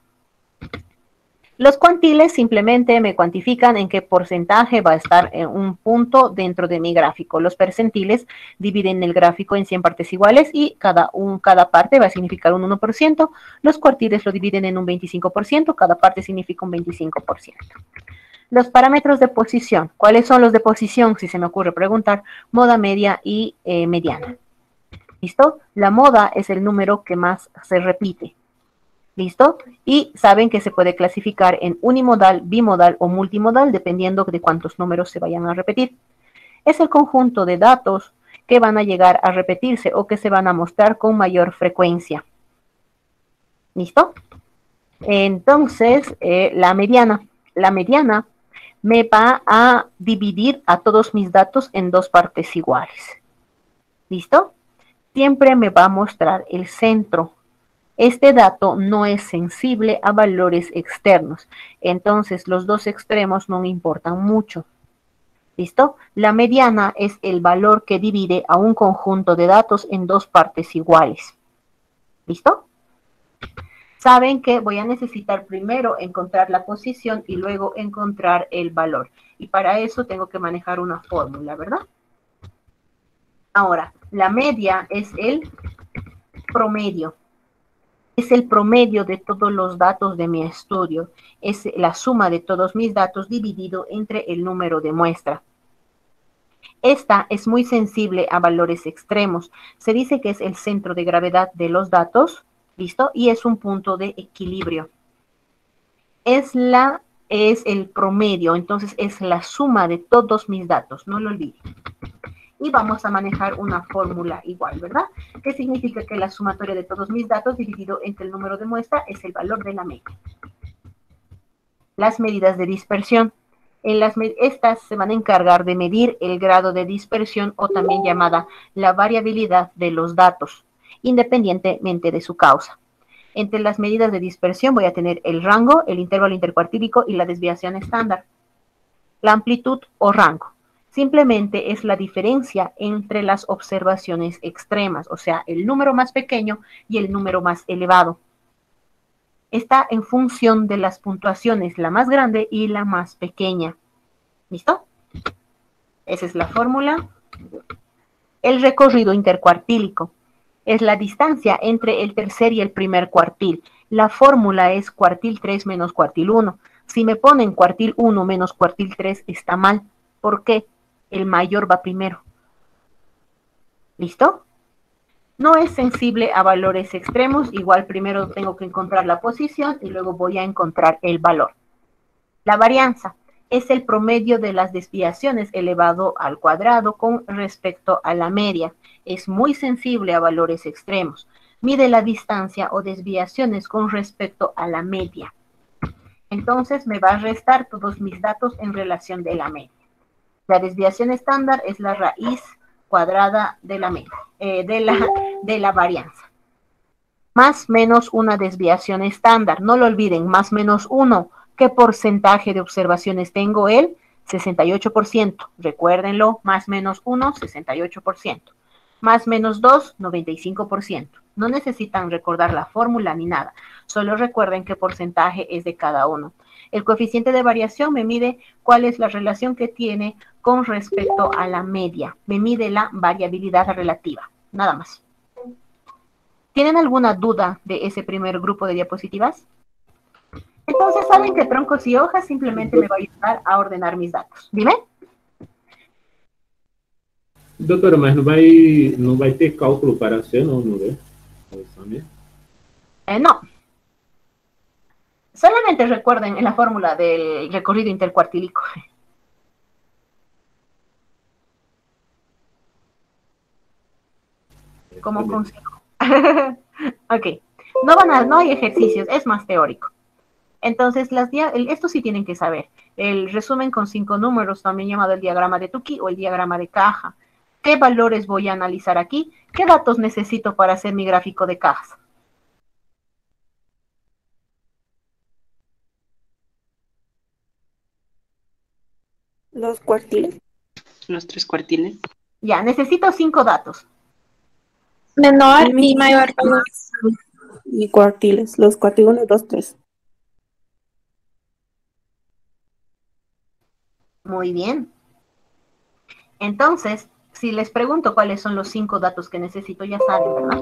los cuantiles simplemente me cuantifican en qué porcentaje va a estar en un punto dentro de mi gráfico. Los percentiles dividen el gráfico en 100 partes iguales y cada parte va a significar un 1%. Los cuartiles lo dividen en un 25%, cada parte significa un 25%. Los parámetros de posición. ¿Cuáles son los de posición? Si se me ocurre preguntar, moda, media y mediana. ¿Listo? La moda es el número que más se repite. ¿Listo? Y saben que se puede clasificar en unimodal, bimodal o multimodal, dependiendo de cuántos números se vayan a repetir. Es el conjunto de datos que van a llegar a repetirse o que se van a mostrar con mayor frecuencia. ¿Listo? Entonces, la mediana me va a dividir a todos mis datos en dos partes iguales. ¿Listo? Siempre me va a mostrar el centro. Este dato no es sensible a valores externos, entonces los dos extremos no me importan mucho. ¿Listo? La mediana es el valor que divide a un conjunto de datos en dos partes iguales. ¿Listo? Saben que voy a necesitar primero encontrar la posición y luego encontrar el valor. Y para eso tengo que manejar una fórmula, ¿verdad? Ahora, la media es el promedio. Es el promedio de todos los datos de mi estudio. Es la suma de todos mis datos dividido entre el número de muestra. Esta es muy sensible a valores extremos. Se dice que es el centro de gravedad de los datos, ¿listo? Y es un punto de equilibrio. Es el promedio, entonces es la suma de todos mis datos, no lo olviden. Y vamos a manejar una fórmula igual, ¿verdad? Que significa que la sumatoria de todos mis datos dividido entre el número de muestra es el valor de la media. Las medidas de dispersión. Estas se van a encargar de medir el grado de dispersión o también llamada la variabilidad de los datos, independientemente de su causa. Entre las medidas de dispersión voy a tener el rango, el intervalo intercuartílico y la desviación estándar. La amplitud o rango simplemente es la diferencia entre las observaciones extremas, o sea, el número más pequeño y el número más elevado. Está en función de las puntuaciones, la más grande y la más pequeña. ¿Listo? Esa es la fórmula. El recorrido intercuartílico es la distancia entre el tercer y el primer cuartil. La fórmula es cuartil 3 menos cuartil 1. Si me ponen cuartil 1 menos cuartil 3, está mal. ¿Por qué? El mayor va primero. ¿Listo? No es sensible a valores extremos. Igual primero tengo que encontrar la posición y luego voy a encontrar el valor. La varianza es el promedio de las desviaciones elevado al cuadrado con respecto a la media. Es muy sensible a valores extremos. Mide la distancia o desviaciones con respecto a la media. Entonces me va a restar todos mis datos en relación de la media. La desviación estándar es la raíz cuadrada de la media, de la varianza. Más menos una desviación estándar. No lo olviden, más menos 1. ¿Qué porcentaje de observaciones tengo? El 68%. Recuérdenlo, más menos 1, 68%. Más menos 2, 95%. No necesitan recordar la fórmula ni nada. Solo recuerden qué porcentaje es de cada uno. El coeficiente de variación me mide cuál es la relación que tiene con respecto a la media. Me mide la variabilidad relativa. Nada más. ¿Tienen alguna duda de ese primer grupo de diapositivas? Entonces saben que troncos y hojas simplemente me va a ayudar a ordenar mis datos. Dime. Doutora, mas não vai ter cálculo para hacer, não é? No. Solamente recuerden en la fórmula del recorrido intercuartílico. Como consejo. Ok. No hay ejercicios, es más teórico. Entonces, esto sí tienen que saber. El resumen con 5 números, también llamado el diagrama de Tukey o el diagrama de caja. ¿Qué valores voy a analizar aquí? ¿Qué datos necesito para hacer mi gráfico de cajas? Los cuartiles. Los 3 cuartiles. Ya, necesito 5 datos. Menor y mayor. Y cuartiles. Los cuartiles 1, 2, 3. Muy bien. Entonces, si les pregunto cuáles son los 5 datos que necesito, ya saben, ¿verdad?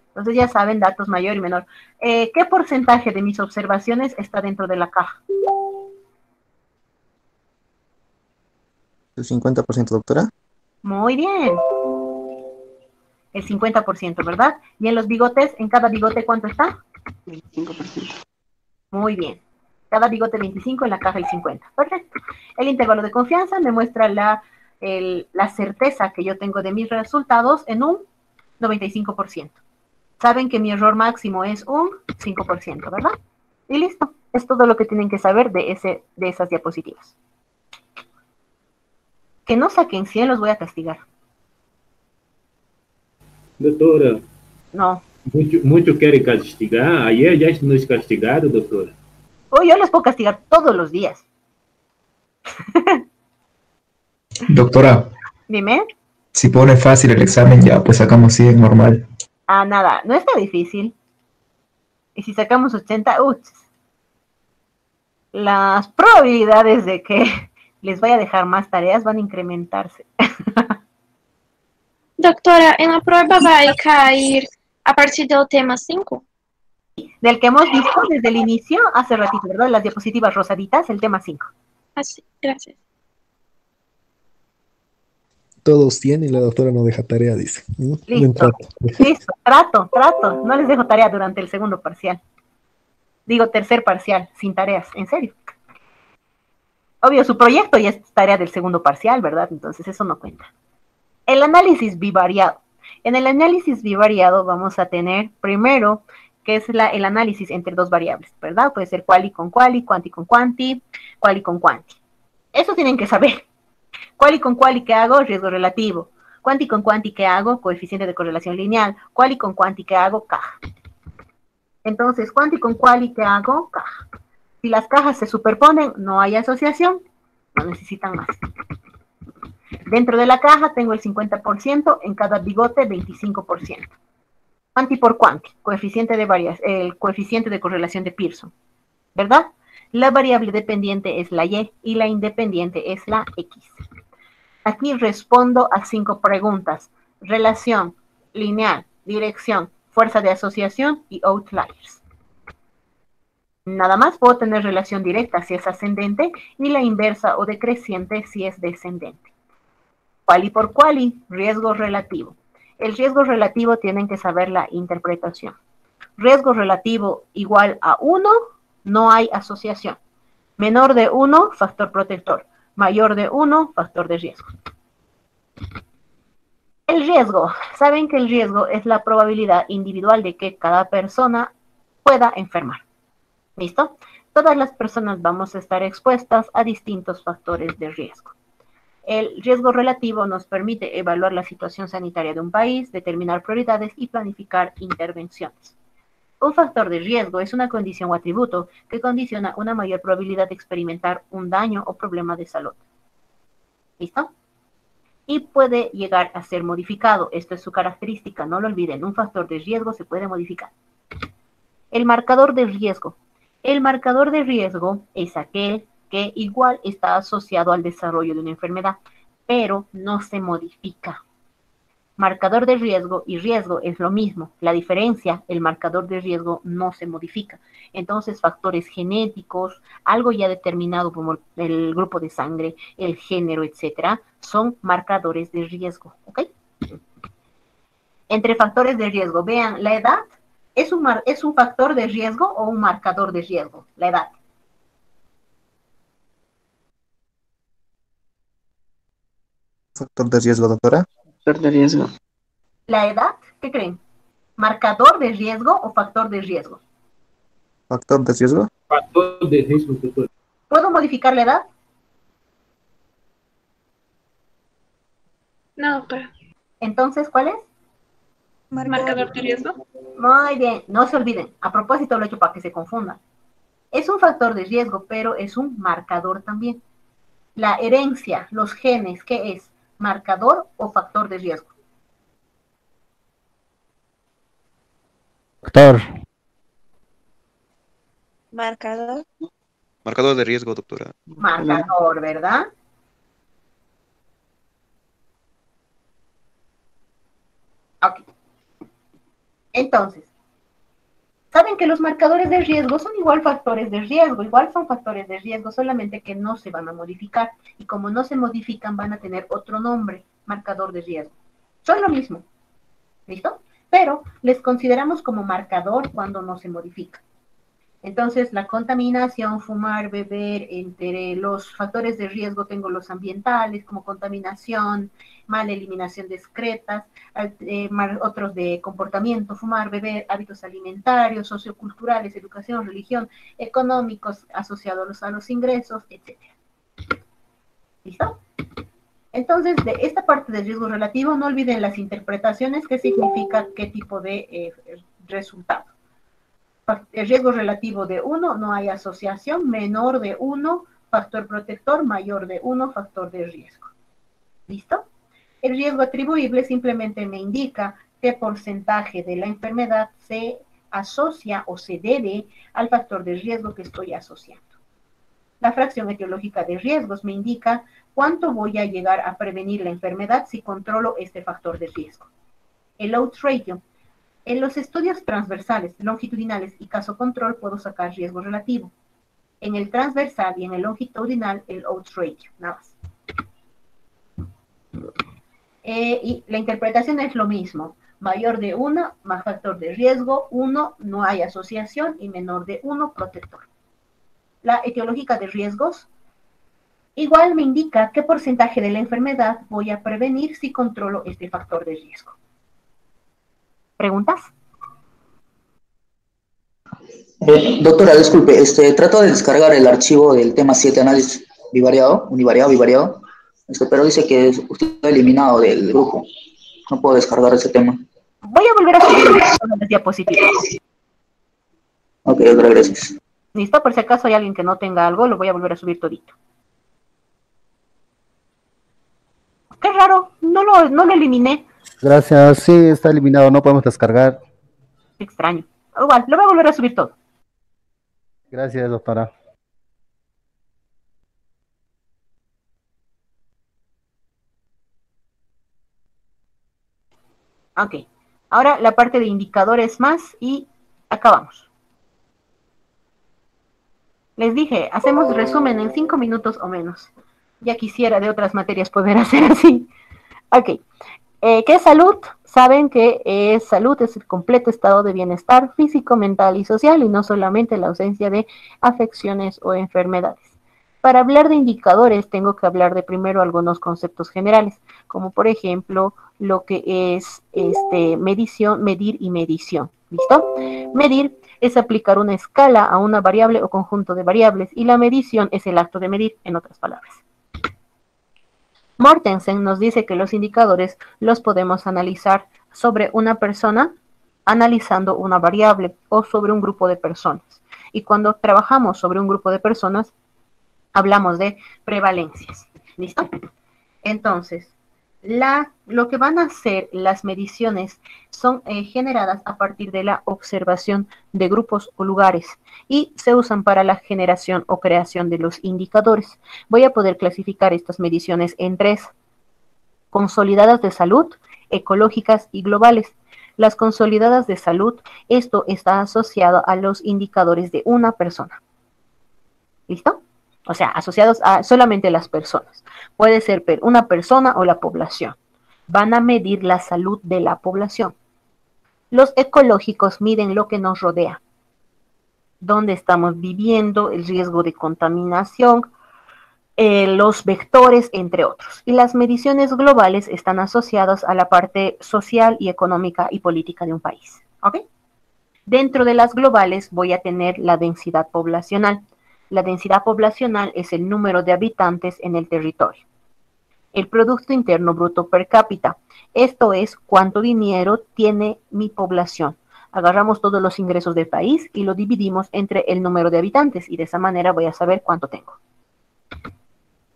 Entonces ya saben datos mayor y menor. ¿Qué porcentaje de mis observaciones está dentro de la caja? ¿El 50%, doctora? Muy bien. El 50%, ¿verdad? Y en los bigotes, en cada bigote, ¿cuánto está? 25%. Muy bien. Cada bigote 25, en la caja el 50. Perfecto. El intervalo de confianza me muestra la certeza que yo tengo de mis resultados en un 95%. Saben que mi error máximo es un 5%, ¿verdad? Y listo. Es todo lo que tienen que saber de esas diapositivas. Que no saquen 100, los voy a castigar. Doutora, No. muito querem castigar? Ayer já nos castigaram, doutora. Oh, yo les puedo castigar todos los días. Doctora, Dime. si pone fácil el examen, ya pues sacamos 100 normal. Ah, nada, no está difícil. Y si sacamos 80, las probabilidades de que les vaya a dejar más tareas van a incrementarse. Doctora, en la prueba va a caer a partir del tema 5. Del que hemos visto desde el inicio, hace ratito, ¿verdad? Las diapositivas rosaditas, el tema 5. Así, gracias. Todos tienen, la doctora no deja tarea, dice. Buen Listo, trato. listo, trato. No les dejo tarea durante el segundo parcial. Digo, tercer parcial, sin tareas, en serio. Obvio, su proyecto ya es tarea del segundo parcial, ¿verdad? Entonces eso no cuenta. El análisis bivariado. En el análisis bivariado vamos a tener primero que es el análisis entre dos variables, ¿verdad? Puede ser quali con quali, quanti con quanti, quali con quanti. Eso tienen que saber. Quali con quali, ¿qué hago? Riesgo relativo. Quanti con quanti, ¿qué hago? Coeficiente de correlación lineal. Quali con quanti, ¿qué hago? Caja. Entonces, quanti con quali, ¿qué hago? Caja. Si las cajas se superponen, no hay asociación, no necesitan más. Dentro de la caja tengo el 50%, en cada bigote 25%. Quanti por quanti, el coeficiente de correlación de Pearson, ¿verdad? La variable dependiente es la Y y la independiente es la X. Aquí respondo a 5 preguntas: relación, lineal, dirección, fuerza de asociación y outliers. Nada más puedo tener relación directa si es ascendente y la inversa o decreciente si es descendente. Quali por quali, riesgo relativo. El riesgo relativo tienen que saber la interpretación. Riesgo relativo igual a 1, no hay asociación. Menor de 1, factor protector. Mayor de 1, factor de riesgo. El riesgo. Saben que el riesgo es la probabilidad individual de que cada persona pueda enfermar. ¿Listo? Todas las personas vamos a estar expuestas a distintos factores de riesgo. El riesgo relativo nos permite evaluar la situación sanitaria de un país, determinar prioridades y planificar intervenciones. Un factor de riesgo es una condición o atributo que condiciona una mayor probabilidad de experimentar un daño o problema de salud. ¿Listo? Y puede llegar a ser modificado. Esto es su característica, no lo olviden. Un factor de riesgo se puede modificar. El marcador de riesgo. El marcador de riesgo es aquel que igual está asociado al desarrollo de una enfermedad, pero no se modifica. Marcador de riesgo y riesgo es lo mismo. La diferencia, el marcador de riesgo no se modifica. Entonces, factores genéticos, algo ya determinado como el grupo de sangre, el género, etcétera, son marcadores de riesgo, ¿ok? Entre factores de riesgo, vean, la edad es un factor de riesgo o un marcador de riesgo, la edad. Factor de riesgo, doctora. Factor de riesgo. La edad, ¿qué creen? ¿Marcador de riesgo o factor de riesgo? Factor de riesgo. Fator de risco, doutora. ¿Puedo modificar la edad? No, doctora. Entonces, ¿cuál es? Marcador de riesgo. Muy bien, no se olviden. A propósito lo he hecho para que se confundan. Es un factor de riesgo, pero es un marcador también. La herencia, los genes, ¿qué es? ¿Marcador o factor de riesgo? Doctor, Marcador. Marcador de riesgo, doctora. Marcador, ¿verdad? Ok. Entonces, saben que los marcadores de riesgo son igual factores de riesgo, igual son factores de riesgo, solamente que no se van a modificar. Y como no se modifican, van a tener otro nombre, marcador de riesgo. Son lo mismo. ¿Listo? pero les consideramos como marcador cuando no se modifica. Entonces, la contaminación, fumar, beber, entre los factores de riesgo tengo los ambientales, como contaminación, mala eliminación de excretas, otros de comportamiento, fumar, beber, hábitos alimentarios, socioculturales, educación, religión, económicos asociados a los ingresos, etc. ¿Listo? Entonces, de esta parte del riesgo relativo, no olviden las interpretaciones, qué significa qué tipo de resultado. El riesgo relativo de 1, no hay asociación, menor de 1, factor protector, mayor de 1, factor de riesgo. ¿Listo? El riesgo atribuible simplemente me indica qué porcentaje de la enfermedad se asocia o se debe al factor de riesgo que estoy asociando. La fracción etiológica de riesgos me indica cuánto voy a llegar a prevenir la enfermedad si controlo este factor de riesgo. El odds ratio. En los estudios transversales, longitudinales y caso control puedo sacar riesgo relativo. En el transversal y en el longitudinal, el odds ratio, nada más. Y la interpretación es lo mismo. Mayor de 1, más factor de riesgo, 1, no hay asociación, y menor de 1, protector. La etiológica de riesgos, igual me indica qué porcentaje de la enfermedad voy a prevenir si controlo este factor de riesgo. ¿Preguntas? Doctora, disculpe, trato de descargar el archivo del tema 7, análisis univariado, pero dice que usted está eliminado del grupo. No puedo descargar ese tema. Voy a volver a subir las diapositivas. Ok, doctora, gracias. ¿Listo? Por si acaso hay alguien que no tenga algo, lo voy a volver a subir todito. Qué raro, no lo eliminé. Gracias, sí, está eliminado, no podemos descargar. Extraño. Igual, lo voy a volver a subir todo. Gracias, doctora. Ok, ahora la parte de indicadores más y acabamos. Les dije, hacemos resumen en 5 minutos o menos. Ya quisiera de otras materias poder hacer así. Ok. ¿Qué es salud? Saben que salud es el completo estado de bienestar físico, mental y social, y no solamente la ausencia de afecciones o enfermedades. Para hablar de indicadores, tengo que hablar de primero algunos conceptos generales, como por ejemplo lo que es medición, medir y medición. ¿Listo? Medir es aplicar una escala a una variable o conjunto de variables, y la medición es el acto de medir, en otras palabras. Mortensen nos dice que los indicadores los podemos analizar sobre una persona analizando una variable o sobre un grupo de personas. Y cuando trabajamos sobre un grupo de personas, hablamos de prevalencias. ¿Listo? Entonces, lo que van a hacer las mediciones son generadas a partir de la observación de grupos o lugares y se usan para la generación o creación de los indicadores. Voy a poder clasificar estas mediciones en 3: consolidadas de salud, ecológicas y globales. Las consolidadas de salud, esto está asociado a los indicadores de una persona. ¿Listo? O sea, asociados a solamente las personas. Puede ser una persona o la población. Van a medir la salud de la población. Los ecológicos miden lo que nos rodea. Dónde estamos viviendo, el riesgo de contaminación, los vectores, entre otros. Y las mediciones globales están asociadas a la parte social y económica y política de un país. ¿Ok? Dentro de las globales voy a tener la densidad poblacional. La densidad poblacional es el número de habitantes en el territorio. El Producto Interno Bruto per cápita. Esto es cuánto dinero tiene mi población. Agarramos todos los ingresos del país y lo dividimos entre el número de habitantes y de esa manera voy a saber cuánto tengo.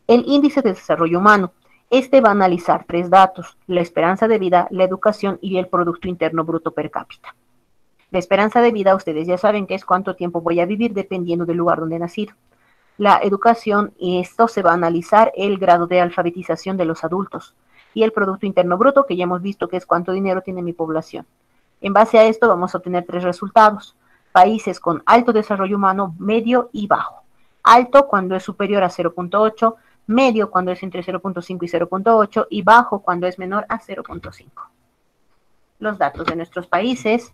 El Índice de Desarrollo Humano. Este va a analizar 3 datos: la esperanza de vida, la educación y el Producto Interno Bruto per cápita. La esperanza de vida, ustedes ya saben que es cuánto tiempo voy a vivir dependiendo del lugar donde he nacido. La educación, y esto se va a analizar el grado de alfabetización de los adultos. Y el Producto Interno Bruto, que ya hemos visto que es cuánto dinero tiene mi población. En base a esto vamos a obtener 3 resultados. Países con alto desarrollo humano, medio y bajo. Alto cuando es superior a 0.8, medio cuando es entre 0.5 y 0.8, y bajo cuando es menor a 0.5. los datos de nuestros países.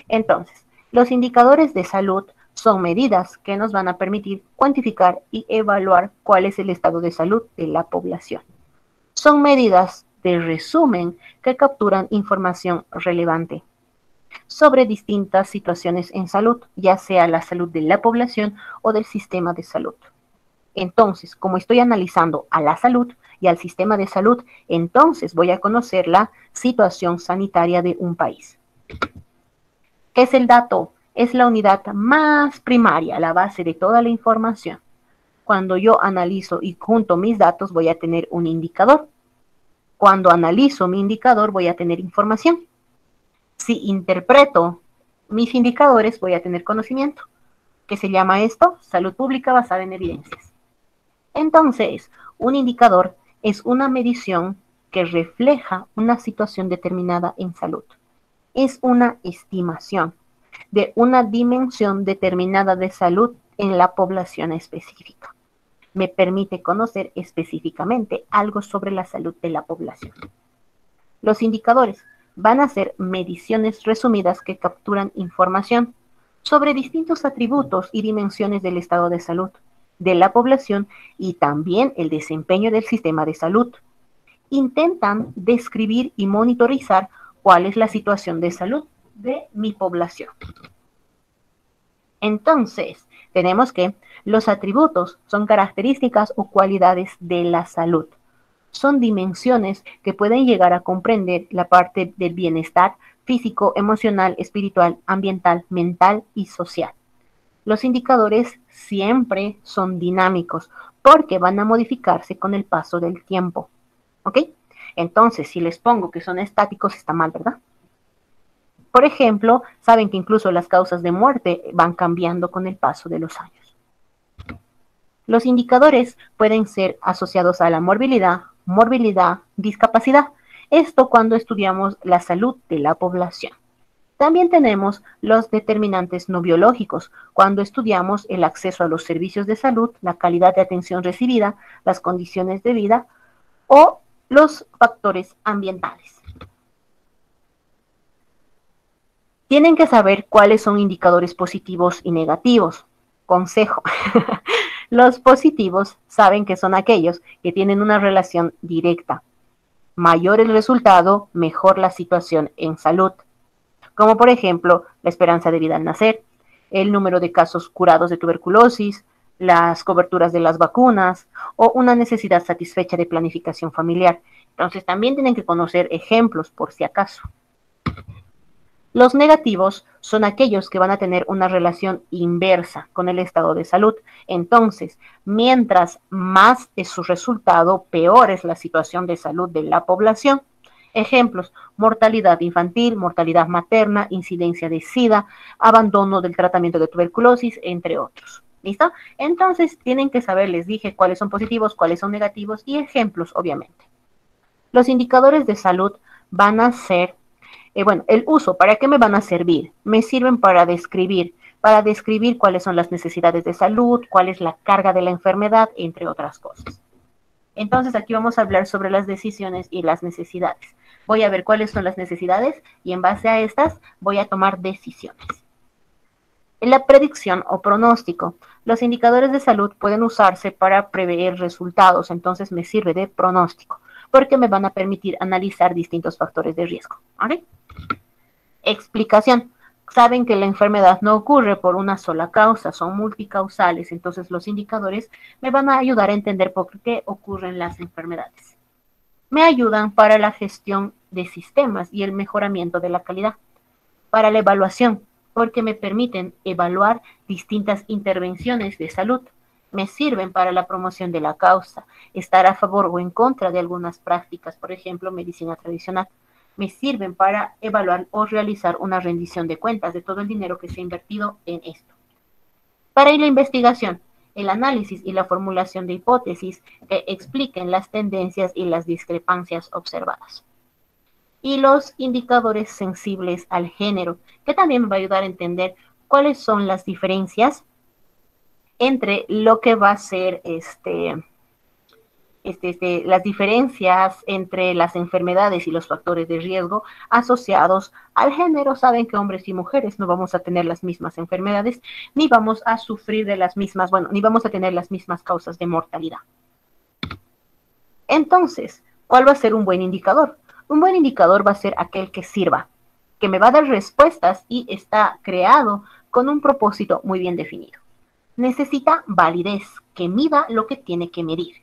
Entonces, los indicadores de salud son medidas que nos van a permitir cuantificar y evaluar cuál es el estado de salud de la población. Son medidas de resumen que capturan información relevante sobre distintas situaciones en salud, ya sea la salud de la población o del sistema de salud. Entonces, como estoy analizando a la salud y al sistema de salud, entonces voy a conocer la situación sanitaria de un país. ¿Qué es el dato? Es la unidad más primaria, la base de toda la información. Cuando yo analizo y junto mis datos, voy a tener un indicador. Cuando analizo mi indicador, voy a tener información. Si interpreto mis indicadores, voy a tener conocimiento. ¿Qué se llama esto? Salud pública basada en evidencias. Entonces, un indicador es una medición que refleja una situación determinada en salud. Es una estimación de una dimensión determinada de salud en la población específica. Me permite conocer específicamente algo sobre la salud de la población. Los indicadores van a ser mediciones resumidas que capturan información sobre distintos atributos y dimensiones del estado de salud de la población y también el desempeño del sistema de salud. Intentan describir y monitorizar cuál es la situación de salud de mi población. Entonces, tenemos que los atributos son características o cualidades de la salud. Son dimensiones que pueden llegar a comprender la parte del bienestar físico, emocional, espiritual, ambiental, mental y social. Los indicadores siempre son dinámicos porque van a modificarse con el paso del tiempo. ¿Ok? Entonces, si les pongo que son estáticos, está mal, ¿verdad? Por ejemplo, saben que incluso las causas de muerte van cambiando con el paso de los años. Los indicadores pueden ser asociados a la morbilidad, discapacidad. Esto cuando estudiamos la salud de la población. También tenemos los determinantes no biológicos, cuando estudiamos el acceso a los servicios de salud, la calidad de atención recibida, las condiciones de vida o los factores ambientales. Tienen que saber cuáles son indicadores positivos y negativos. Consejo. Los positivos saben que son aquellos que tienen una relación directa. Mayor el resultado, mejor la situación en salud. Como por ejemplo, la esperanza de vida al nacer, el número de casos curados de tuberculosis, las coberturas de las vacunas o una necesidad satisfecha de planificación familiar. Entonces también tienen que conocer ejemplos por si acaso. Los negativos son aquellos que van a tener una relación inversa con el estado de salud. Entonces, mientras más es su resultado, peor es la situación de salud de la población. Ejemplos: mortalidad infantil, mortalidad materna, incidencia de SIDA, abandono del tratamiento de tuberculosis, entre otros. ¿Listo? Entonces, tienen que saber, les dije, cuáles son positivos, cuáles son negativos y ejemplos, obviamente. Los indicadores de salud van a ser, el uso, ¿para qué me van a servir? Me sirven para describir cuáles son las necesidades de salud, cuál es la carga de la enfermedad, entre otras cosas. Entonces, aquí vamos a hablar sobre las decisiones y las necesidades. Voy a ver cuáles son las necesidades y en base a estas voy a tomar decisiones. En la predicción o pronóstico, los indicadores de salud pueden usarse para prever resultados, entonces me sirve de pronóstico, porque me van a permitir analizar distintos factores de riesgo. ¿Vale? Explicación. Saben que la enfermedad no ocurre por una sola causa, son multicausales, entonces los indicadores me van a ayudar a entender por qué ocurren las enfermedades. Me ayudan para la gestión de sistemas y el mejoramiento de la calidad. Para la evaluación, porque me permiten evaluar distintas intervenciones de salud. Me sirven para la promoción de la causa, estar a favor o en contra de algunas prácticas, por ejemplo, medicina tradicional. Me sirven para evaluar o realizar una rendición de cuentas de todo el dinero que se ha invertido en esto. Para la investigación, el análisis y la formulación de hipótesis que expliquen las tendencias y las discrepancias observadas. Y los indicadores sensibles al género, que también me va a ayudar a entender cuáles son las diferencias entre lo que va a ser las diferencias entre las enfermedades y los factores de riesgo asociados al género. Saben que hombres y mujeres no vamos a tener las mismas enfermedades, ni vamos a sufrir de las mismas, ni vamos a tener las mismas causas de mortalidad. Entonces, ¿cuál va a ser un buen indicador? Un buen indicador va a ser aquel que sirva, que me va a dar respuestas y está creado con un propósito muy bien definido. Necesita validez, que mida lo que tiene que medir.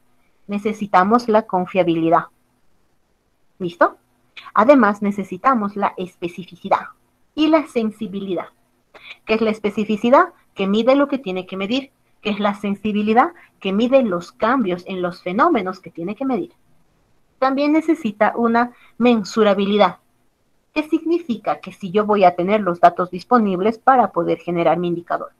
Necesitamos la confiabilidad. ¿Listo? Además, necesitamos la especificidad y la sensibilidad. ¿Qué es la especificidad? Que mide lo que tiene que medir. ¿Qué es la sensibilidad? Que mide los cambios en los fenómenos que tiene que medir. También necesita una mensurabilidad. ¿Qué significa? Que si yo voy a tener los datos disponibles para poder generar mi indicador.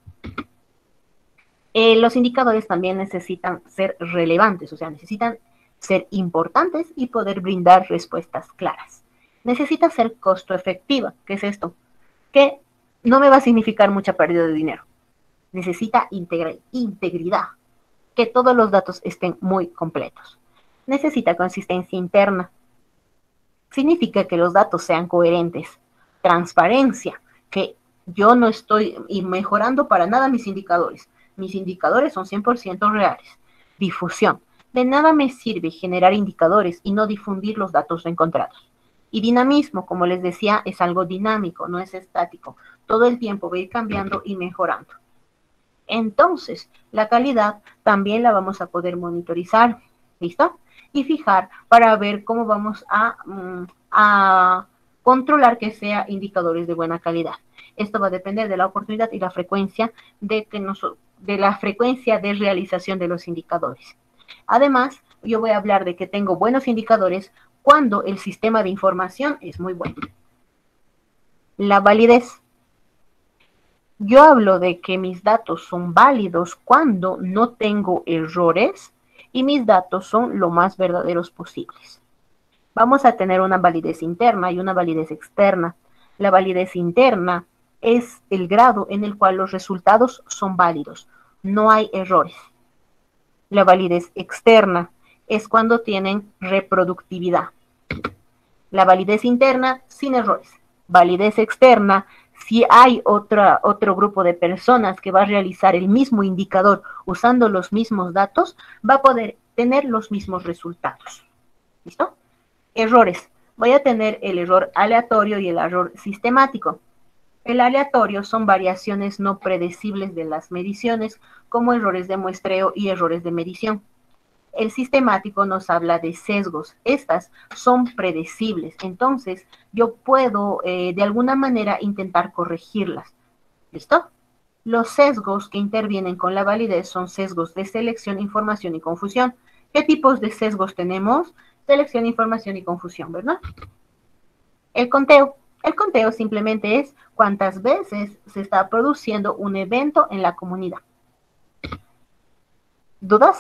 Los indicadores también necesitan ser relevantes, o sea, necesitan ser importantes y poder brindar respuestas claras. Necesita ser costo efectiva. ¿Qué es esto? Que no me va a significar mucha pérdida de dinero. Necesita integridad, que todos los datos estén muy completos. Necesita consistencia interna. Significa que los datos sean coherentes. Transparencia, que yo no estoy mejorando para nada mis indicadores. Mis indicadores son 100% reales. Difusión. De nada me sirve generar indicadores y no difundir los datos encontrados. Y dinamismo, como les decía, es algo dinámico, no es estático. Todo el tiempo va a ir cambiando y mejorando. Entonces, la calidad también la vamos a poder monitorizar, ¿listo? Y fijar para ver cómo vamos a controlar que sea indicadores de buena calidad. Esto va a depender de la oportunidad y la frecuencia de la frecuencia de realización de los indicadores. Además, yo voy a hablar de que tengo buenos indicadores cuando el sistema de información es muy bueno. La validez. Yo hablo de que mis datos son válidos cuando no tengo errores y mis datos son lo más verdaderos posibles. Vamos a tener una validez interna y una validez externa. La validez interna es el grado en el cual los resultados son válidos, no hay errores. La validez externa es cuando tienen reproductividad. La validez interna, sin errores. Validez externa, si hay otro grupo de personas que va a realizar el mismo indicador usando los mismos datos, va a poder tener los mismos resultados. ¿Listo? Errores. Voy a tener el error aleatorio y el error sistemático. El aleatorio son variaciones no predecibles de las mediciones, como errores de muestreo y errores de medición. El sistemático nos habla de sesgos. Estas son predecibles, entonces yo puedo de alguna manera intentar corregirlas. ¿Listo? Los sesgos que intervienen con la validez son sesgos de selección, información y confusión. ¿Qué tipos de sesgos tenemos? Selección, información y confusión, ¿verdad? El conteo. El conteo simplemente es cuántas veces se está produciendo un evento en la comunidad. ¿Dudas?